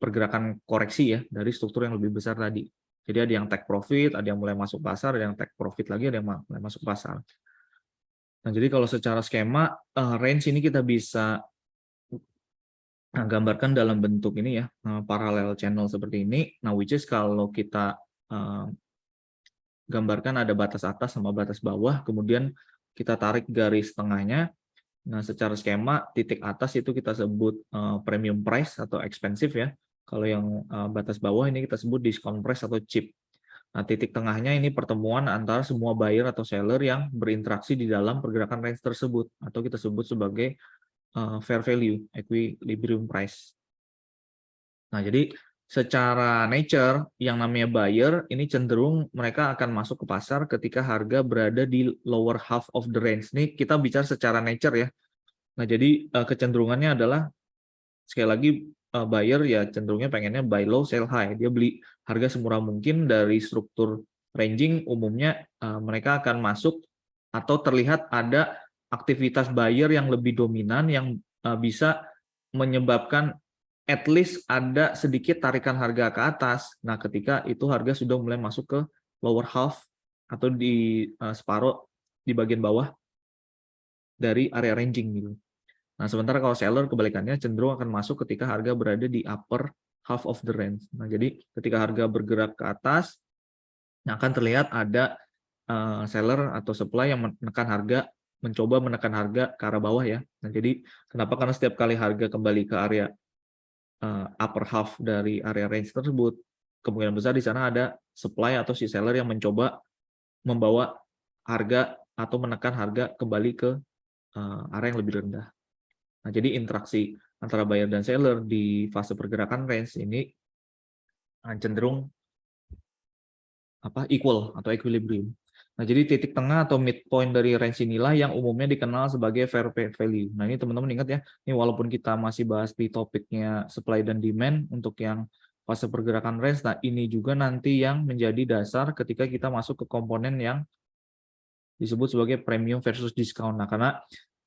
pergerakan koreksi ya dari struktur yang lebih besar tadi. Jadi ada yang take profit, ada yang mulai masuk pasar, ada yang take profit lagi, ada yang mulai masuk pasar. Nah, jadi kalau secara skema range ini kita bisa gambarkan dalam bentuk ini ya, parallel channel seperti ini. Nah, which is kalau kita gambarkan ada batas atas sama batas bawah, kemudian kita tarik garis tengahnya. Nah, secara skema titik atas itu kita sebut premium price atau expensive ya. Kalau yang batas bawah ini kita sebut discount price atau cheap. Nah, titik tengahnya ini pertemuan antara semua buyer atau seller yang berinteraksi di dalam pergerakan range tersebut, atau kita sebut sebagai fair value, equilibrium price. Nah, jadi secara nature yang namanya buyer ini cenderung mereka akan masuk ke pasar ketika harga berada di lower half of the range. Ini kita bicara secara nature ya. Nah, jadi kecenderungannya adalah sekali lagi buyer ya cenderungnya pengennya buy low, sell high. Dia beli harga semurah mungkin. Dari struktur ranging umumnya mereka akan masuk atau terlihat ada aktivitas buyer yang lebih dominan yang bisa menyebabkan at least ada sedikit tarikan harga ke atas. Nah, ketika itu harga sudah mulai masuk ke lower half atau di separuh di bagian bawah dari area ranging gitu. Nah, sementara kalau seller kebalikannya cenderung akan masuk ketika harga berada di upper half of the range. Nah, jadi ketika harga bergerak ke atas, akan terlihat ada seller atau supply yang mencoba menekan harga ke arah bawah ya. Nah, jadi kenapa? Karena setiap kali harga kembali ke area upper half dari area range tersebut, kemungkinan besar di sana ada supply atau si seller yang mencoba membawa harga atau menekan harga kembali ke area yang lebih rendah. Nah, jadi interaksi antara buyer dan seller di fase pergerakan range ini cenderung equal atau equilibrium. Nah, jadi titik tengah atau midpoint dari range inilah yang umumnya dikenal sebagai fair value. Nah, ini teman-teman ingat ya, ini walaupun kita masih bahas di topiknya supply dan demand untuk yang fase pergerakan range, nah ini juga nanti yang menjadi dasar ketika kita masuk ke komponen yang disebut sebagai premium versus discount. Nah, karena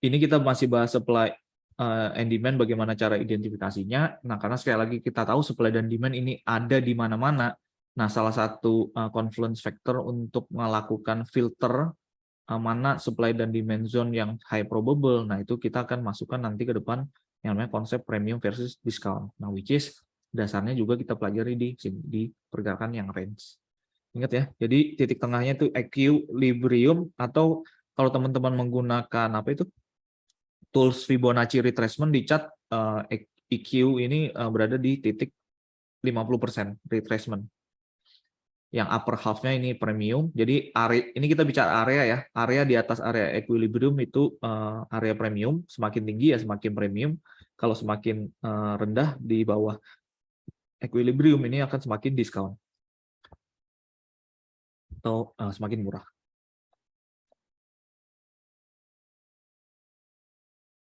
ini kita masih bahas supply and demand, bagaimana cara identifikasinya. Nah, karena sekali lagi kita tahu supply dan demand ini ada di mana-mana. Nah, salah satu confluence factor untuk melakukan filter mana supply dan demand zone yang high probable, nah itu kita akan masukkan nanti ke depan yang namanya konsep premium versus discount. Nah, which is dasarnya juga kita pelajari di pergerakan yang range. Ingat ya, jadi titik tengahnya itu equilibrium, atau kalau teman-teman menggunakan tools Fibonacci retracement di chart EQ ini berada di titik 50% retracement. Yang upper half-nya ini premium. Jadi ini kita bicara area ya. Area di atas area equilibrium itu area premium. Semakin tinggi ya semakin premium. Kalau semakin rendah di bawah equilibrium ini akan semakin discount atau semakin murah.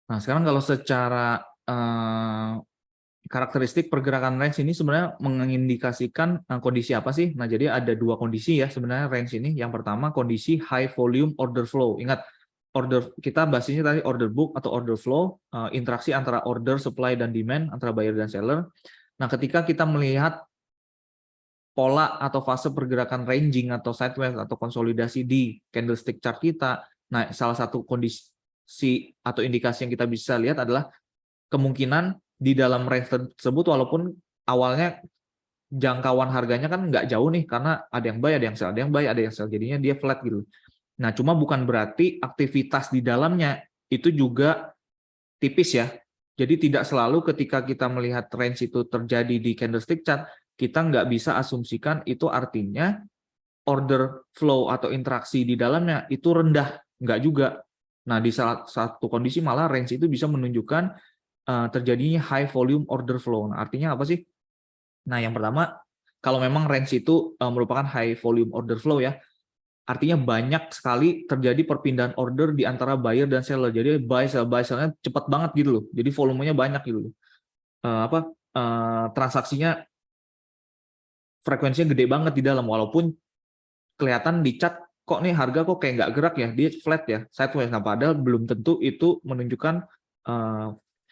Nah, sekarang kalau secara karakteristik pergerakan range ini sebenarnya mengindikasikan kondisi apa sih? Nah, jadi ada dua kondisi ya sebenarnya range ini. Yang pertama kondisi high volume order flow. Ingat, kita bahasnya tadi order book atau order flow, interaksi antara order, supply, dan demand, antara buyer dan seller. Nah, ketika kita melihat pola atau fase pergerakan ranging atau sideways atau konsolidasi di candlestick chart kita, nah salah satu kondisi atau indikasi yang kita bisa lihat adalah kemungkinan di dalam range tersebut, walaupun awalnya jangkauan harganya kan nggak jauh nih, karena ada yang buy, ada yang sell, ada yang buy, ada yang sell, jadinya dia flat gitu. Nah, cuma bukan berarti aktivitas di dalamnya itu juga tipis ya. Jadi tidak selalu ketika kita melihat range itu terjadi di candlestick chart, kita nggak bisa asumsikan itu artinya order flow atau interaksi di dalamnya itu rendah, nggak juga. Nah, di salah satu kondisi malah range itu bisa menunjukkan terjadinya high volume order flow. Nah, artinya apa sih? Nah, yang pertama, kalau memang range itu merupakan high volume order flow ya, artinya banyak sekali terjadi perpindahan order di antara buyer dan seller. Jadi buy sell-nya cepat banget gitu loh. Jadi volumenya banyak gitu loh. Transaksinya frekuensinya gede banget di dalam, walaupun kelihatan di chart kok nih harga kok kayak nggak gerak ya, dia flat ya, sideways. Nah, padahal belum tentu itu menunjukkan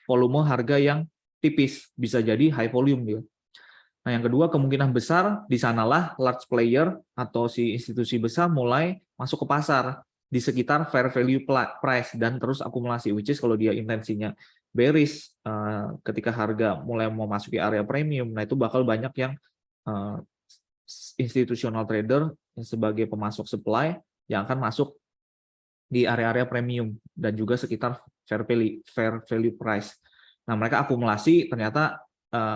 volume harga yang tipis, bisa jadi high volume gitu. Nah, yang kedua, kemungkinan besar di sanalah large player atau si institusi besar mulai masuk ke pasar di sekitar fair value price dan terus akumulasi, which is kalau dia intensinya bearish ketika harga mulai memasuki area premium, nah itu bakal banyak yang institutional trader yang sebagai pemasok supply yang akan masuk di area-area premium dan juga sekitar fair value price. Nah, mereka akumulasi, ternyata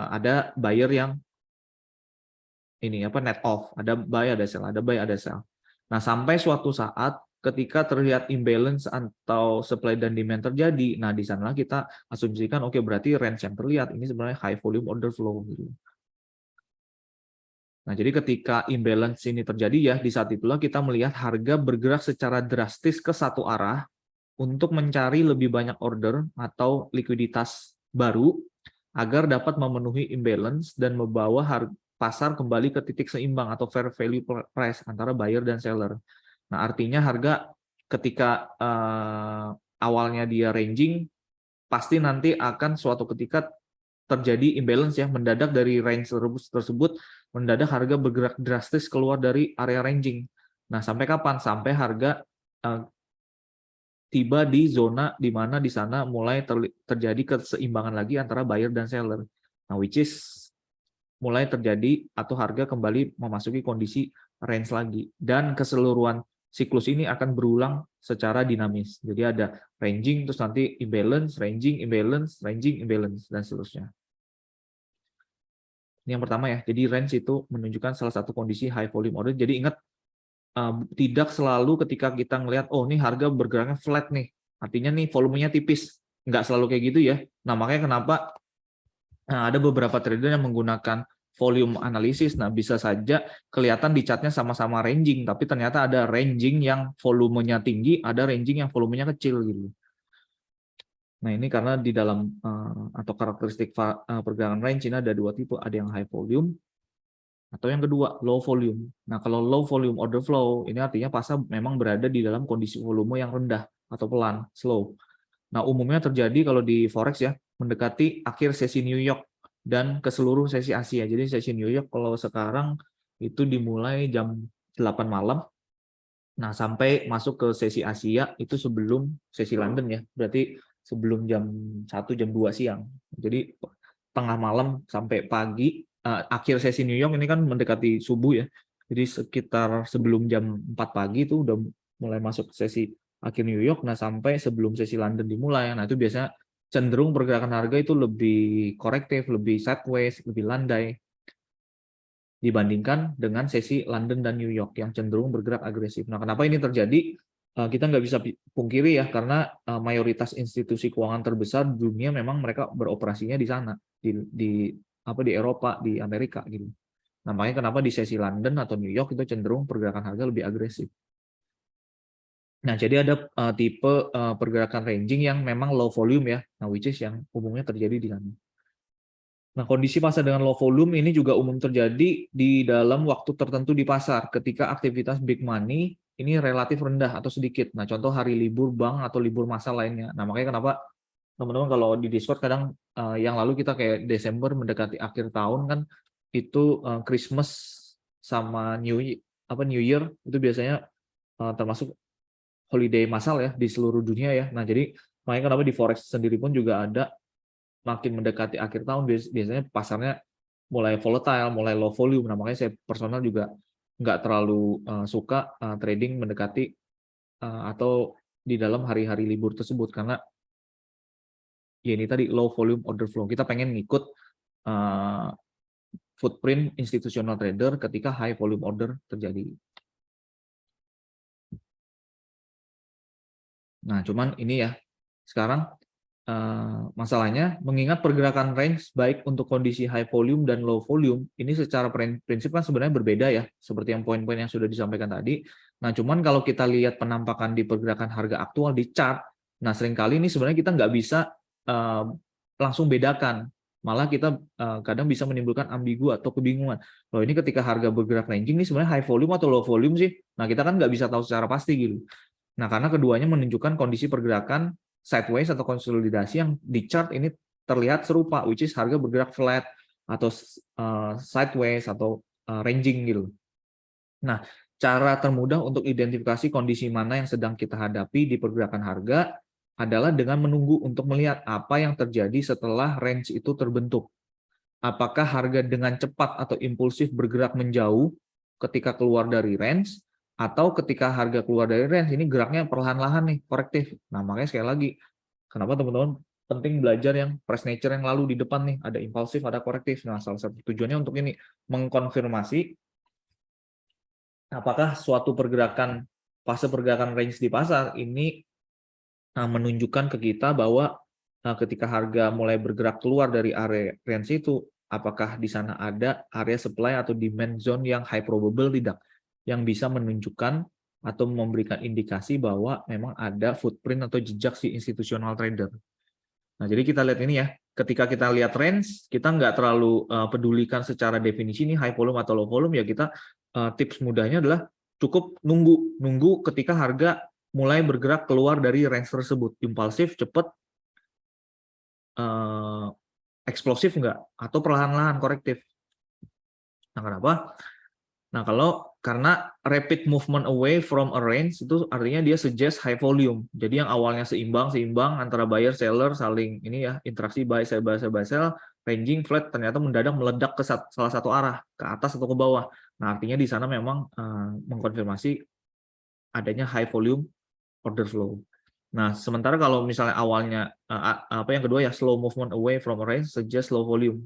ada buyer yang net off, ada buy, ada sell, ada buy, ada sell. Nah, sampai suatu saat ketika terlihat imbalance atau supply dan demand terjadi, nah di sana kita asumsikan oke, berarti range yang terlihat ini sebenarnya high volume order flow gitu. Nah, jadi ketika imbalance ini terjadi ya, di saat itulah kita melihat harga bergerak secara drastis ke satu arah untuk mencari lebih banyak order atau likuiditas baru agar dapat memenuhi imbalance dan membawa pasar kembali ke titik seimbang atau fair value price antara buyer dan seller. Nah, artinya harga ketika awalnya dia ranging, pasti nanti akan suatu ketika terjadi imbalance ya, mendadak dari range tersebut mendadak harga bergerak drastis keluar dari area ranging. Nah, sampai kapan? Sampai harga tiba di zona di mana di sana mulai terjadi keseimbangan lagi antara buyer dan seller. Nah, which is mulai terjadi atau harga kembali memasuki kondisi range lagi, dan keseluruhan siklus ini akan berulang secara dinamis. Jadi ada ranging, terus nanti imbalance, ranging, imbalance, ranging, imbalance, dan seterusnya. Ini yang pertama ya. Jadi range itu menunjukkan salah satu kondisi high volume order. Jadi ingat, tidak selalu ketika kita ngelihat oh ini harga bergeraknya flat nih, artinya nih volumenya tipis. Nggak selalu kayak gitu ya. Nah, makanya kenapa ada beberapa trader yang menggunakan volume analisis. Nah, bisa saja kelihatan di chartnya sama-sama ranging, tapi ternyata ada ranging yang volumenya tinggi, ada ranging yang volumenya kecil gitu. Nah, ini karena di dalam atau karakteristik pergerakan range ini ada dua tipe, ada yang high volume atau yang kedua low volume. Nah, kalau low volume order flow ini artinya pasar memang berada di dalam kondisi volume yang rendah atau pelan, slow. Nah, umumnya terjadi kalau di forex ya, mendekati akhir sesi New York dan ke seluruh sesi Asia. Jadi sesi New York kalau sekarang itu dimulai jam 8 malam. Nah, sampai masuk ke sesi Asia itu sebelum sesi London ya. Berarti sebelum jam 1, jam 2 siang. Jadi tengah malam sampai pagi, akhir sesi New York ini kan mendekati subuh ya. Jadi sekitar sebelum jam 4 pagi itu udah mulai masuk sesi akhir New York. Nah, sampai sebelum sesi London dimulai. Nah, itu biasanya cenderung pergerakan harga itu lebih korektif, lebih sideways, lebih landai dibandingkan dengan sesi London dan New York yang cenderung bergerak agresif. Nah, kenapa ini terjadi? Kita nggak bisa pungkiri ya, karena mayoritas institusi keuangan terbesar di dunia memang mereka beroperasinya di sana, di Eropa, di Amerika gitu. Nah, makanya kenapa di sesi London atau New York itu cenderung pergerakan harga lebih agresif. Nah, jadi ada tipe pergerakan ranging yang memang low volume ya, nah which is yang umumnya terjadi di sana. Nah, kondisi pasar dengan low volume ini juga umum terjadi di dalam waktu tertentu di pasar ketika aktivitas big money ini relatif rendah atau sedikit. Nah, contoh hari libur bank atau libur masa lainnya. Nah, makanya kenapa teman-teman kalau di Discord kadang yang lalu kita kayak Desember mendekati akhir tahun kan itu Christmas sama New Year itu biasanya termasuk holiday massal ya di seluruh dunia ya. Nah, jadi makanya kenapa di forex sendiri pun juga ada makin mendekati akhir tahun biasanya pasarnya mulai volatile, mulai low volume. Nah, makanya saya personal juga nggak terlalu suka trading mendekati atau di dalam hari-hari libur tersebut, karena ya ini tadi low volume order flow. Kita pengen ngikut footprint institutional trader ketika high volume order terjadi. Nah, cuman ini ya, sekarang masalahnya mengingat pergerakan range baik untuk kondisi high volume dan low volume ini secara prinsip kan sebenarnya berbeda ya, seperti yang poin-poin yang sudah disampaikan tadi. Nah, cuman kalau kita lihat penampakan di pergerakan harga aktual di chart, nah seringkali ini sebenarnya kita nggak bisa langsung bedakan, malah kita kadang bisa menimbulkan ambigu atau kebingungan. Loh, ini ketika harga bergerak ranging ini sebenarnya high volume atau low volume sih? Nah, kita kan nggak bisa tahu secara pasti gitu. Nah, karena keduanya menunjukkan kondisi pergerakan sideways atau konsolidasi yang di chart ini terlihat serupa, which is harga bergerak flat atau sideways atau ranging gitu. Nah, cara termudah untuk identifikasi kondisi mana yang sedang kita hadapi di pergerakan harga adalah dengan menunggu untuk melihat apa yang terjadi setelah range itu terbentuk. Apakah harga dengan cepat atau impulsif bergerak menjauh ketika keluar dari range, atau ketika harga keluar dari range ini geraknya perlahan-lahan nih, korektif. Nah, makanya sekali lagi, kenapa teman-teman penting belajar yang price nature yang lalu di depan nih, ada impulsif, ada korektif. Nah, salah satu tujuannya untuk ini, mengkonfirmasi apakah suatu pergerakan, fase pergerakan range di pasar ini menunjukkan ke kita bahwa ketika harga mulai bergerak keluar dari area range itu, apakah di sana ada area supply atau demand zone yang high probable tidak, yang bisa menunjukkan atau memberikan indikasi bahwa memang ada footprint atau jejak si institutional trader. Nah, jadi kita lihat ini ya, ketika kita lihat range, kita nggak terlalu pedulikan secara definisi ini high volume atau low volume, ya kita tips mudahnya adalah cukup nunggu ketika harga mulai bergerak keluar dari range tersebut, impulsif, cepat, eksplosif nggak, atau perlahan-lahan korektif. Nah, kenapa? Nah, karena rapid movement away from a range itu artinya dia suggest high volume. Jadi yang awalnya seimbang antara buyer seller saling ini ya, interaksi buy sell ranging flat, ternyata mendadak meledak ke salah satu arah, ke atas atau ke bawah. Nah, artinya di sana memang mengkonfirmasi adanya high volume order flow. Nah, sementara kalau misalnya awalnya yang kedua ya, slow movement away from a range suggest low volume.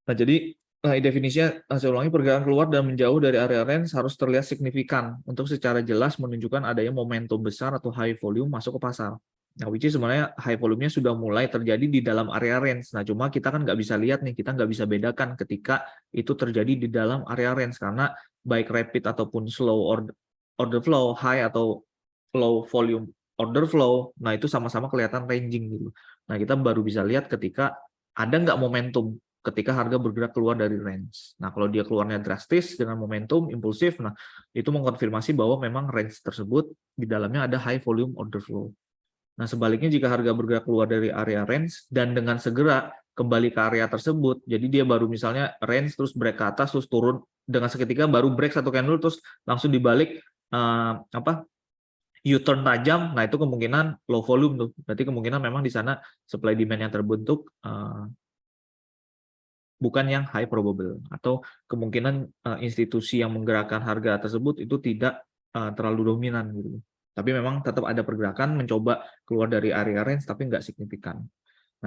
Nah, jadi definisinya, saya ulangi, pergerakan keluar dan menjauh dari area range harus terlihat signifikan untuk secara jelas menunjukkan adanya momentum besar atau high volume masuk ke pasar. Nah, which is sebenarnya high volume-nya sudah mulai terjadi di dalam area range. Nah, cuma kita kan nggak bisa lihat nih, kita nggak bisa bedakan ketika itu terjadi di dalam area range, karena baik rapid ataupun slow order flow, high atau low volume order flow, nah itu sama-sama kelihatan ranging gitu. Nah, kita baru bisa lihat ketika ada nggak momentum ketika harga bergerak keluar dari range. Nah, kalau dia keluarnya drastis dengan momentum impulsif, nah itu mengkonfirmasi bahwa memang range tersebut di dalamnya ada high volume order flow. Nah, sebaliknya jika harga bergerak keluar dari area range dan dengan segera kembali ke area tersebut, jadi dia baru misalnya range terus break ke atas terus turun dengan seketika, baru break satu candle terus langsung dibalik U-turn tajam, nah itu kemungkinan low volume tuh. Berarti kemungkinan memang di sana supply demand yang terbentuk bukan yang high probable, atau kemungkinan institusi yang menggerakkan harga tersebut itu tidak terlalu dominan gitu. Tapi memang tetap ada pergerakan mencoba keluar dari area range tapi nggak signifikan.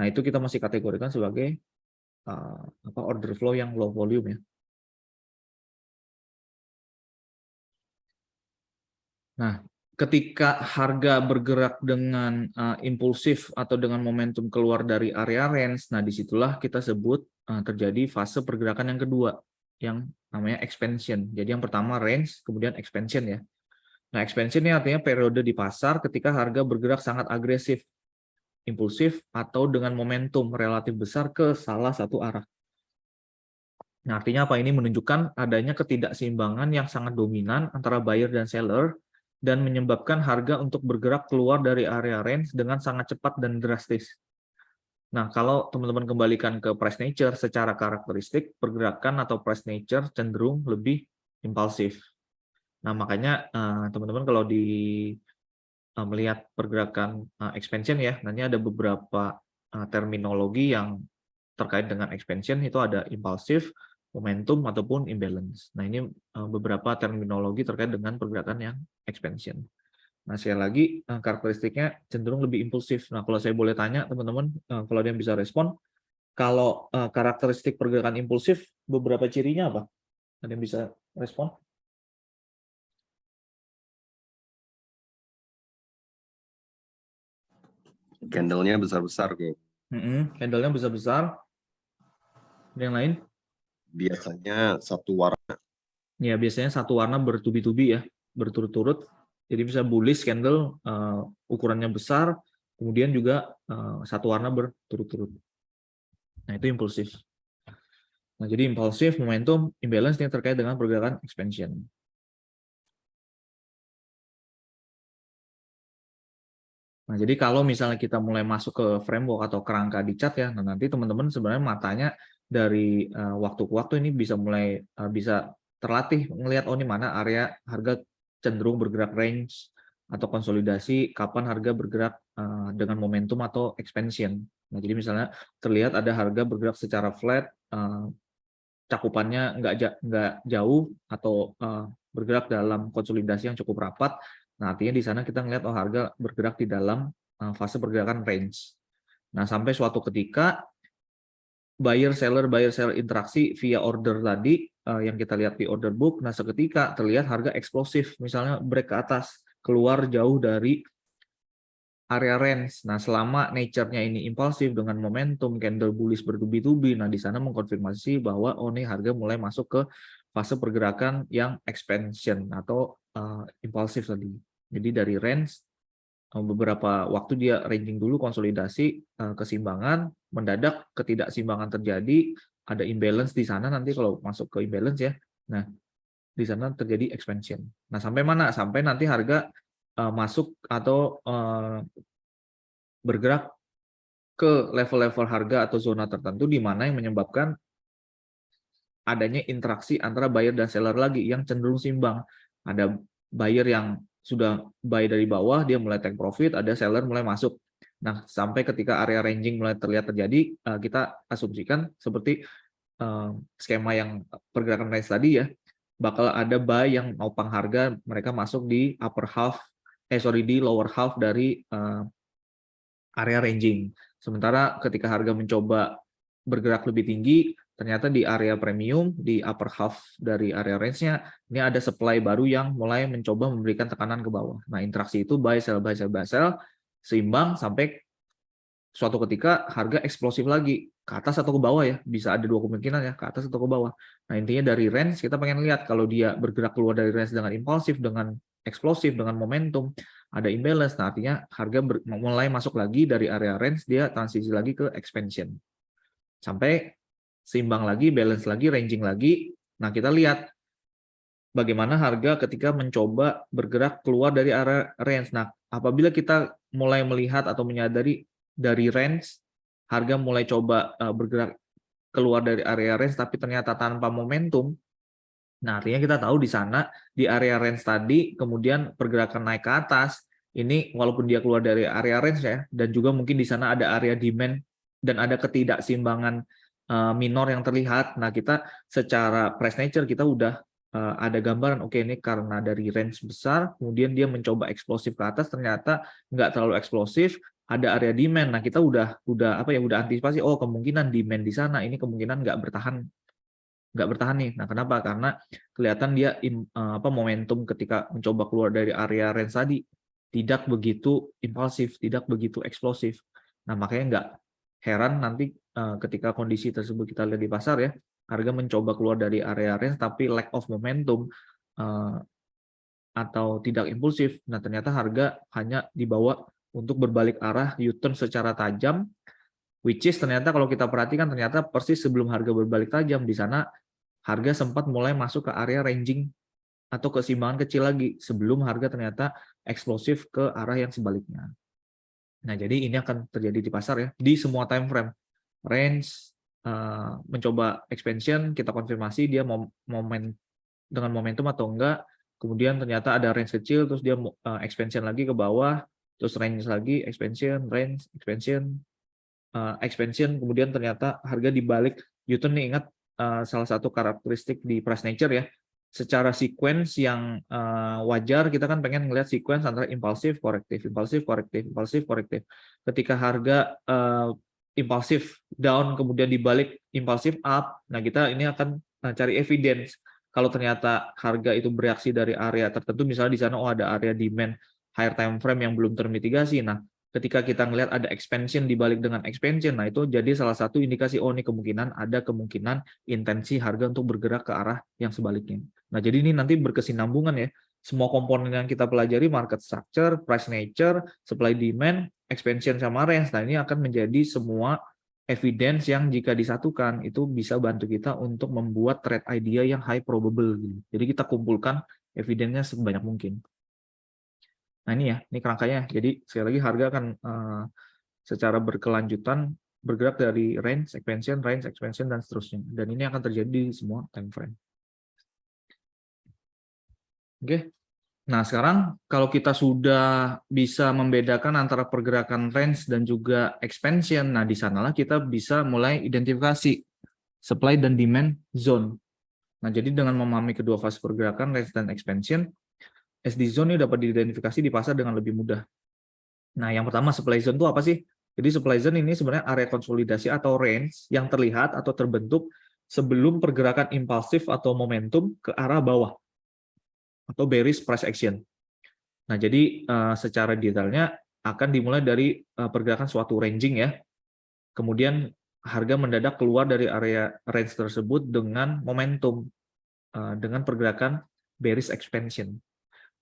Nah, itu kita masih kategorikan sebagai order flow yang low volume ya. Nah, ketika harga bergerak dengan impulsif atau dengan momentum keluar dari area range, nah disitulah kita sebut terjadi fase pergerakan yang kedua, yang namanya expansion. Jadi yang pertama range, kemudian expansion ya. Nah, expansion ini artinya periode di pasar ketika harga bergerak sangat agresif, impulsif, atau dengan momentum relatif besar ke salah satu arah. Nah, artinya apa? Ini menunjukkan adanya ketidakseimbangan yang sangat dominan antara buyer dan seller, dan menyebabkan harga untuk bergerak keluar dari area range dengan sangat cepat dan drastis. Nah, kalau teman-teman kembalikan ke price nature, secara karakteristik, pergerakan atau price nature cenderung lebih impulsif. Nah, makanya teman-teman kalau melihat pergerakan expansion ya, nanti ada beberapa terminologi yang terkait dengan expansion, itu ada impulsif, momentum, ataupun imbalance. Nah, ini beberapa terminologi terkait dengan pergerakan yang expansion. Nah, sekali lagi, karakteristiknya cenderung lebih impulsif. Nah, kalau saya boleh tanya, teman-teman, kalau ada yang bisa respon, kalau karakteristik pergerakan impulsif, beberapa cirinya apa? Ada yang bisa respon? Candle-nya besar-besar kok. Candle-nya besar-besar. Yang lain? Biasanya satu warna. Ya, biasanya satu warna bertubi-tubi ya, berturut-turut. Jadi bisa bullish candle, ukurannya besar, kemudian juga satu warna berturut-turut. Nah, itu impulsif. Nah, jadi impulsif, momentum, imbalance ini terkait dengan pergerakan expansion. Nah, jadi kalau misalnya kita mulai masuk ke framework atau kerangka di chart ya, nah nanti teman-teman sebenarnya matanya dari waktu ke waktu ini bisa mulai bisa terlatih melihat ini mana area harga cenderung bergerak range atau konsolidasi, kapan harga bergerak dengan momentum atau expansion. Nah, jadi misalnya terlihat ada harga bergerak secara flat, cakupannya nggak jauh atau bergerak dalam konsolidasi yang cukup rapat. Nah, artinya di sana kita ngelihat harga bergerak di dalam fase pergerakan range. Nah, sampai suatu ketika buyer seller interaksi via order tadi yang kita lihat di order book. Nah, seketika terlihat harga eksplosif, misalnya break ke atas, keluar jauh dari area range. Nah, selama nature-nya ini impulsif dengan momentum candle bullish bertubi-tubi, nah di sana mengkonfirmasi bahwa ini harga mulai masuk ke fase pergerakan yang expansion atau impulsif tadi. Jadi dari range beberapa waktu dia ranging dulu, konsolidasi, keseimbangan, mendadak ketidakseimbangan terjadi, ada imbalance di sana nanti kalau masuk ke imbalance ya. Nah, di sana terjadi expansion. Nah, sampai mana? Sampai nanti harga masuk atau bergerak ke level-level harga atau zona tertentu di mana yang menyebabkan adanya interaksi antara buyer dan seller lagi yang cenderung seimbang. Ada buyer yang sudah buy dari bawah, dia mulai take profit, ada seller mulai masuk. Nah, sampai ketika area ranging mulai terlihat terjadi, kita asumsikan seperti skema yang pergerakan range tadi ya, bakal ada buy yang nopang harga, mereka masuk di di lower half dari area ranging. Sementara ketika harga mencoba bergerak lebih tinggi, ternyata di area premium, di upper half dari area range-nya, ini ada supply baru yang mulai mencoba memberikan tekanan ke bawah. Nah, interaksi itu buy, sell, buy, sell, buy, sell, seimbang sampai suatu ketika harga eksplosif lagi, ke atas atau ke bawah ya, bisa ada dua kemungkinan ya, ke atas atau ke bawah. Nah, intinya dari range, kita pengen lihat kalau dia bergerak keluar dari range dengan impulsif, dengan eksplosif, dengan momentum, ada imbalance, nah artinya harga mulai masuk lagi dari area range, dia transisi lagi ke expansion. Sampai seimbang lagi, balance lagi, ranging lagi. Nah, kita lihat bagaimana harga ketika mencoba bergerak keluar dari area range. Nah, apabila kita mulai melihat atau menyadari dari range, harga mulai coba bergerak keluar dari area range, tapi ternyata tanpa momentum. Nah, artinya kita tahu di sana, di area range tadi, kemudian pergerakan naik ke atas, ini walaupun dia keluar dari area range ya, dan juga mungkin di sana ada area demand, dan ada ketidakseimbangan minor yang terlihat. Nah, kita secara price nature, kita udah ada gambaran, oke ini karena dari range besar, kemudian dia mencoba eksplosif ke atas, ternyata nggak terlalu eksplosif, ada area demand. Nah, kita udah antisipasi, oh kemungkinan demand di sana, ini kemungkinan nggak bertahan nih. Nah, kenapa? Karena kelihatan dia momentum ketika mencoba keluar dari area range tadi tidak begitu impulsif, tidak begitu eksplosif. Nah, makanya nggak heran nanti ketika kondisi tersebut kita lihat di pasar ya, harga mencoba keluar dari area range tapi lack of momentum atau tidak impulsif. Nah, ternyata harga hanya dibawa untuk berbalik arah, U-turn secara tajam, which is ternyata kalau kita perhatikan ternyata persis sebelum harga berbalik tajam, di sana harga sempat mulai masuk ke area ranging atau keseimbangan kecil lagi sebelum harga ternyata eksplosif ke arah yang sebaliknya. Nah, jadi ini akan terjadi di pasar ya, di semua time frame. Range, mencoba expansion, kita konfirmasi dia dengan momentum atau enggak, kemudian ternyata ada range kecil, terus dia expansion lagi ke bawah, terus range lagi, expansion, range, expansion, kemudian ternyata harga dibalik U-turn nih, ingat salah satu karakteristik di price nature ya, secara sequence yang wajar kita kan pengen ngelihat sequence antara impulsif, korektif, impulsif, korektif, impulsif, korektif. Ketika harga impulsif down kemudian dibalik impulsif up, nah kita ini akan cari evidence. Kalau ternyata harga itu bereaksi dari area tertentu, misalnya di sana ada area demand higher time frame yang belum termitigasi. Nah, ketika kita ngelihat ada expansion dibalik dengan expansion, nah itu jadi salah satu indikasi ini ada kemungkinan intensi harga untuk bergerak ke arah yang sebaliknya. Nah, jadi ini nanti berkesinambungan ya. Semua komponen yang kita pelajari, market structure, price nature, supply demand, expansion sama range. Nah, ini akan menjadi semua evidence yang jika disatukan itu bisa bantu kita untuk membuat trade idea yang high probable. Jadi kita kumpulkan evidence-nya sebanyak mungkin. Nah, ini ya, ini kerangkanya. Jadi sekali lagi harga akan secara berkelanjutan bergerak dari range, expansion, dan seterusnya. Dan ini akan terjadi di semua time frame. Oke. Nah, sekarang kalau kita sudah bisa membedakan antara pergerakan range dan juga expansion, nah di sanalah kita bisa mulai identifikasi supply dan demand zone. Nah, jadi dengan memahami kedua fase pergerakan, range dan expansion, SD zone ini dapat diidentifikasi di pasar dengan lebih mudah. Nah, yang pertama supply zone itu apa sih? Jadi supply zone ini sebenarnya area konsolidasi atau range yang terlihat atau terbentuk sebelum pergerakan impulsif atau momentum ke arah bawah atau bearish price action. Nah, jadi secara detailnya akan dimulai dari pergerakan suatu ranging ya. Kemudian harga mendadak keluar dari area range tersebut dengan momentum, dengan pergerakan bearish expansion.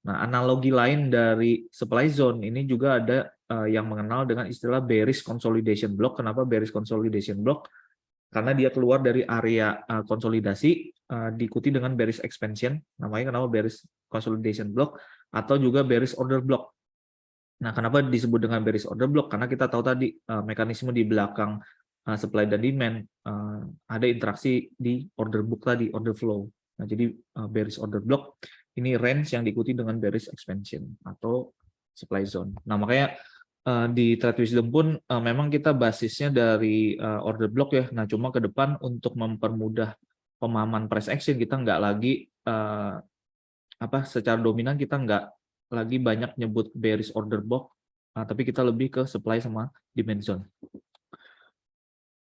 Nah, analogi lain dari supply zone ini juga ada yang mengenal dengan istilah bearish consolidation block. Kenapa bearish consolidation block? Karena dia keluar dari area konsolidasi diikuti dengan bearish expansion. Namanya kenapa bearish consolidation block atau juga bearish order block. Nah, kenapa disebut dengan bearish order block? Karena kita tahu tadi mekanisme di belakang supply dan demand ada interaksi di order book tadi, order flow. Nah, jadi bearish order block ini range yang diikuti dengan bearish expansion atau supply zone. Nah, makanya di Trade Wisdom pun memang kita basisnya dari order block ya. Nah, cuma ke depan untuk mempermudah pemahaman price action kita nggak lagi secara dominan kita nggak lagi banyak nyebut bearish order block, tapi kita lebih ke supply sama demand zone.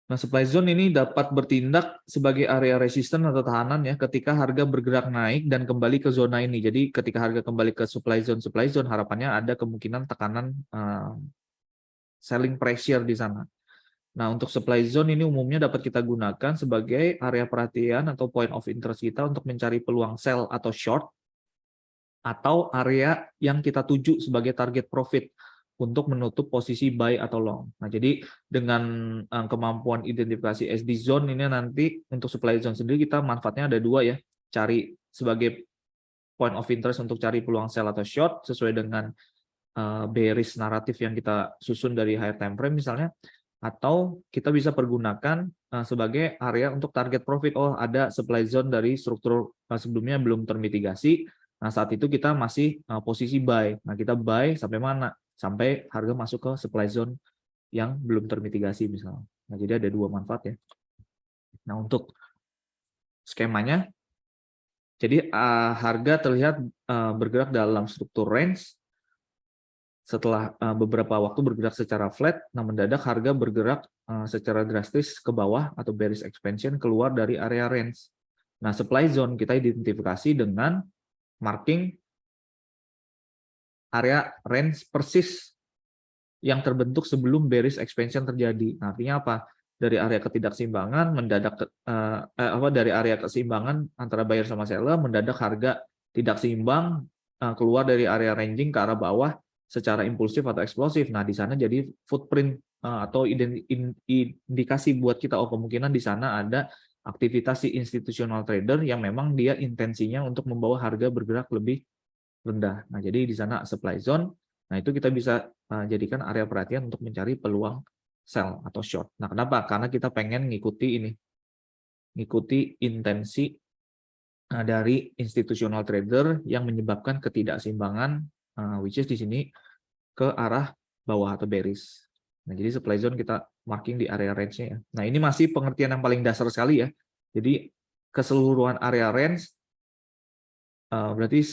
Nah, supply zone ini dapat bertindak sebagai area resisten atau tahanan ya ketika harga bergerak naik dan kembali ke zona ini. Jadi ketika harga kembali ke supply zone harapannya ada kemungkinan tekanan selling pressure di sana. Nah, untuk supply zone ini umumnya dapat kita gunakan sebagai area perhatian atau point of interest kita untuk mencari peluang sell atau short atau area yang kita tuju sebagai target profit untuk menutup posisi buy atau long. Nah, jadi dengan kemampuan identifikasi SD zone ini nanti untuk supply zone sendiri kita manfaatnya ada dua ya. Cari sebagai point of interest untuk cari peluang sell atau short sesuai dengan bearish naratif yang kita susun dari higher time frame misalnya, atau kita bisa pergunakan sebagai area untuk target profit. Oh, ada supply zone dari struktur sebelumnya belum termitigasi. Nah, saat itu kita masih posisi buy. Nah, kita buy sampai mana? Sampai harga masuk ke supply zone yang belum termitigasi misalnya. Nah, jadi ada dua manfaat ya. Nah, untuk skemanya, jadi harga terlihat bergerak dalam struktur range. Setelah beberapa waktu bergerak secara flat, nah mendadak harga bergerak secara drastis ke bawah atau bearish expansion keluar dari area range. Nah, supply zone kita identifikasi dengan marking area range persis yang terbentuk sebelum bearish expansion terjadi. Nah, artinya apa? Dari area ketidakseimbangan mendadak dari area keseimbangan antara buyer sama seller mendadak harga tidak seimbang keluar dari area ranging ke arah bawah secara impulsif atau eksplosif. Nah, di sana jadi footprint atau indikasi buat kita, oh kemungkinan di sana ada aktivitas si institutional trader yang memang dia intensinya untuk membawa harga bergerak lebih rendah. Nah, jadi di sana supply zone. Nah, itu kita bisa jadikan area perhatian untuk mencari peluang sell atau short. Nah, kenapa? Karena kita pengen ngikuti intensi dari institutional trader yang menyebabkan ketidakseimbangan which is di sini ke arah bawah atau bearish. Nah, jadi supply zone kita marking di area range-nya ya. Nah, ini masih pengertian yang paling dasar sekali ya. Jadi keseluruhan area range berarti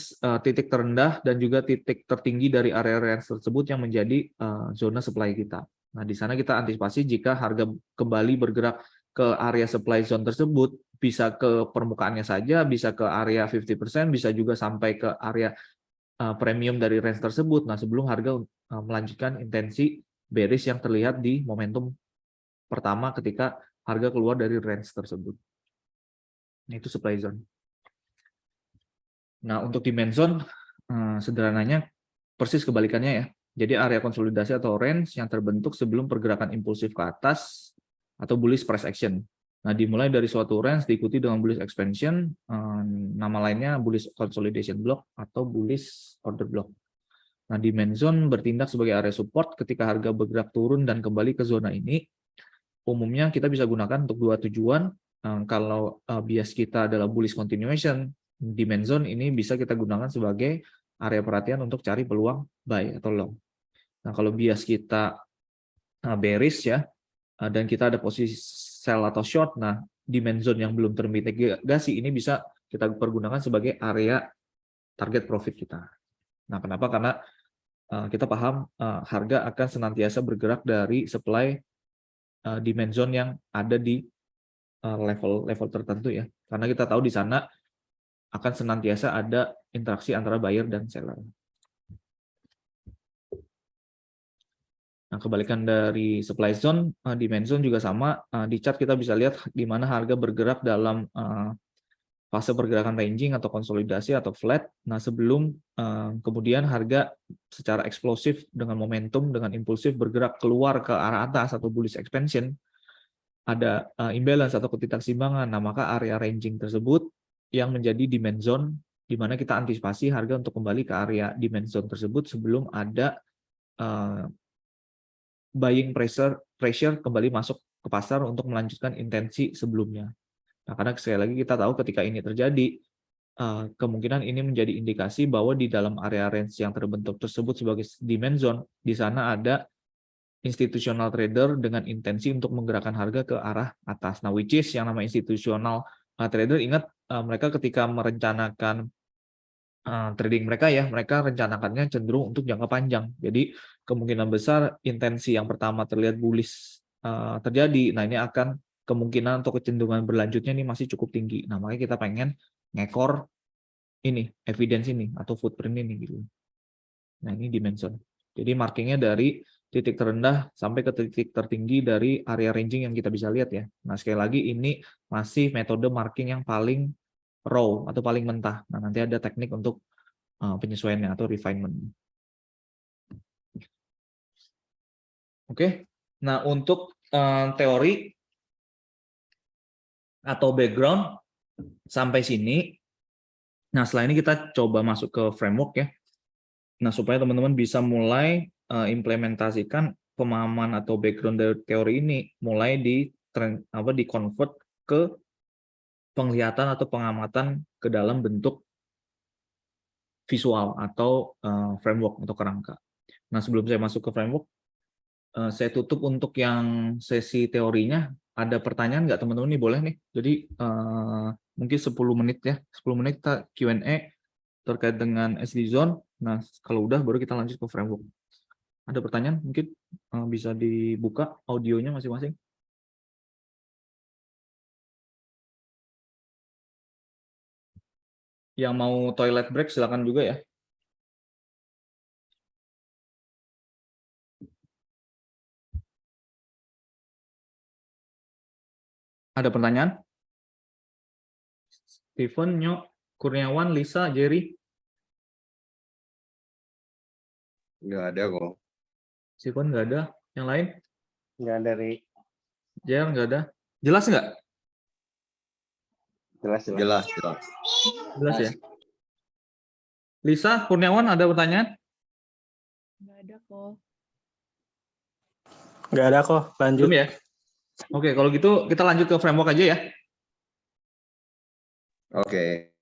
titik terendah dan juga titik tertinggi dari area range tersebut yang menjadi zona supply kita. Nah, di sana kita antisipasi jika harga kembali bergerak ke area supply zone tersebut, bisa ke permukaannya saja, bisa ke area 50%, bisa juga sampai ke area premium dari range tersebut. Nah, sebelum harga melanjutkan intensi bearish yang terlihat di momentum pertama ketika harga keluar dari range tersebut. Nah, itu supply zone. Nah, untuk demand zone sederhananya persis kebalikannya ya. Jadi area konsolidasi atau range yang terbentuk sebelum pergerakan impulsif ke atas atau bullish price action. Nah, dimulai dari suatu range diikuti dengan bullish expansion, nama lainnya bullish consolidation block atau bullish order block. Nah, demand zone bertindak sebagai area support ketika harga bergerak turun dan kembali ke zona ini. umumnya kita bisa gunakan untuk dua tujuan. Kalau bias kita adalah bullish continuation, demand zone ini bisa kita gunakan sebagai area perhatian untuk cari peluang buy atau long. Nah, kalau bias kita bearish ya, dan kita ada posisi sell atau short, nah demand zone yang belum termitigasi ini bisa kita pergunakan sebagai area target profit kita. Nah, kenapa? Karena kita paham harga akan senantiasa bergerak dari supply demand zone yang ada di level tertentu ya, karena kita tahu di sana akan senantiasa ada interaksi antara buyer dan seller. Nah, kebalikan dari supply zone, demand zone juga sama. Di chart kita bisa lihat di mana harga bergerak dalam fase pergerakan ranging atau konsolidasi atau flat. Nah, sebelum kemudian harga secara eksplosif dengan momentum, dengan impulsif bergerak keluar ke arah atas atau bullish expansion, ada imbalance atau ketidakseimbangan. Nah, maka area ranging tersebut yang menjadi demand zone, di mana kita antisipasi harga untuk kembali ke area demand zone tersebut sebelum ada buying pressure kembali masuk ke pasar untuk melanjutkan intensi sebelumnya. Nah, karena sekali lagi kita tahu ketika ini terjadi, kemungkinan ini menjadi indikasi bahwa di dalam area range yang terbentuk tersebut sebagai demand zone, di sana ada institutional trader dengan intensi untuk menggerakkan harga ke arah atas. Nah, which is yang namanya institutional trader, ingat mereka ketika merencanakan trading mereka ya, mereka rencanakannya cenderung untuk jangka panjang. Jadi kemungkinan besar intensi yang pertama terlihat bullish terjadi. Nah, ini akan kemungkinan untuk kecenderungan berlanjutnya ini masih cukup tinggi. Nah, makanya kita pengen ngekor ini, evidence ini atau footprint ini gitu. Nah, ini dimension. Jadi markingnya dari titik terendah sampai ke titik tertinggi dari area ranging yang kita bisa lihat ya. Nah, sekali lagi ini masih metode marking yang paling raw atau paling mentah. Nah, nanti ada teknik untuk penyesuaiannya atau refinement. Oke. Nah, untuk teori atau background sampai sini. Nah, setelah ini kita coba masuk ke framework ya. Nah, supaya teman-teman bisa mulai implementasikan pemahaman atau background dari teori ini, mulai di-convert ke penglihatan atau pengamatan ke dalam bentuk visual atau framework atau kerangka. Nah, sebelum saya masuk ke framework, saya tutup untuk yang sesi teorinya. Ada pertanyaan nggak teman-teman nih? Boleh nih. Jadi mungkin 10 menit ya. 10 menit kita Q&A terkait dengan SD Zone. Nah, kalau udah baru kita lanjut ke framework. Ada pertanyaan? Mungkin bisa dibuka audionya masing-masing. Yang mau toilet break silakan juga ya. Ada pertanyaan? Steven, Nyok, Kurniawan, Lisa, Jerry? Nggak ada kok. Steven nggak ada. Yang lain? Nggak dari Jer nggak ada. Jelas nggak? jelas. Jelas. Jelas ya. Lisa, Kurniawan ada pertanyaan? Nggak ada kok. Nggak ada kok. Lanjut. Belum ya? Oke, kalau gitu kita lanjut ke framework aja ya. Oke.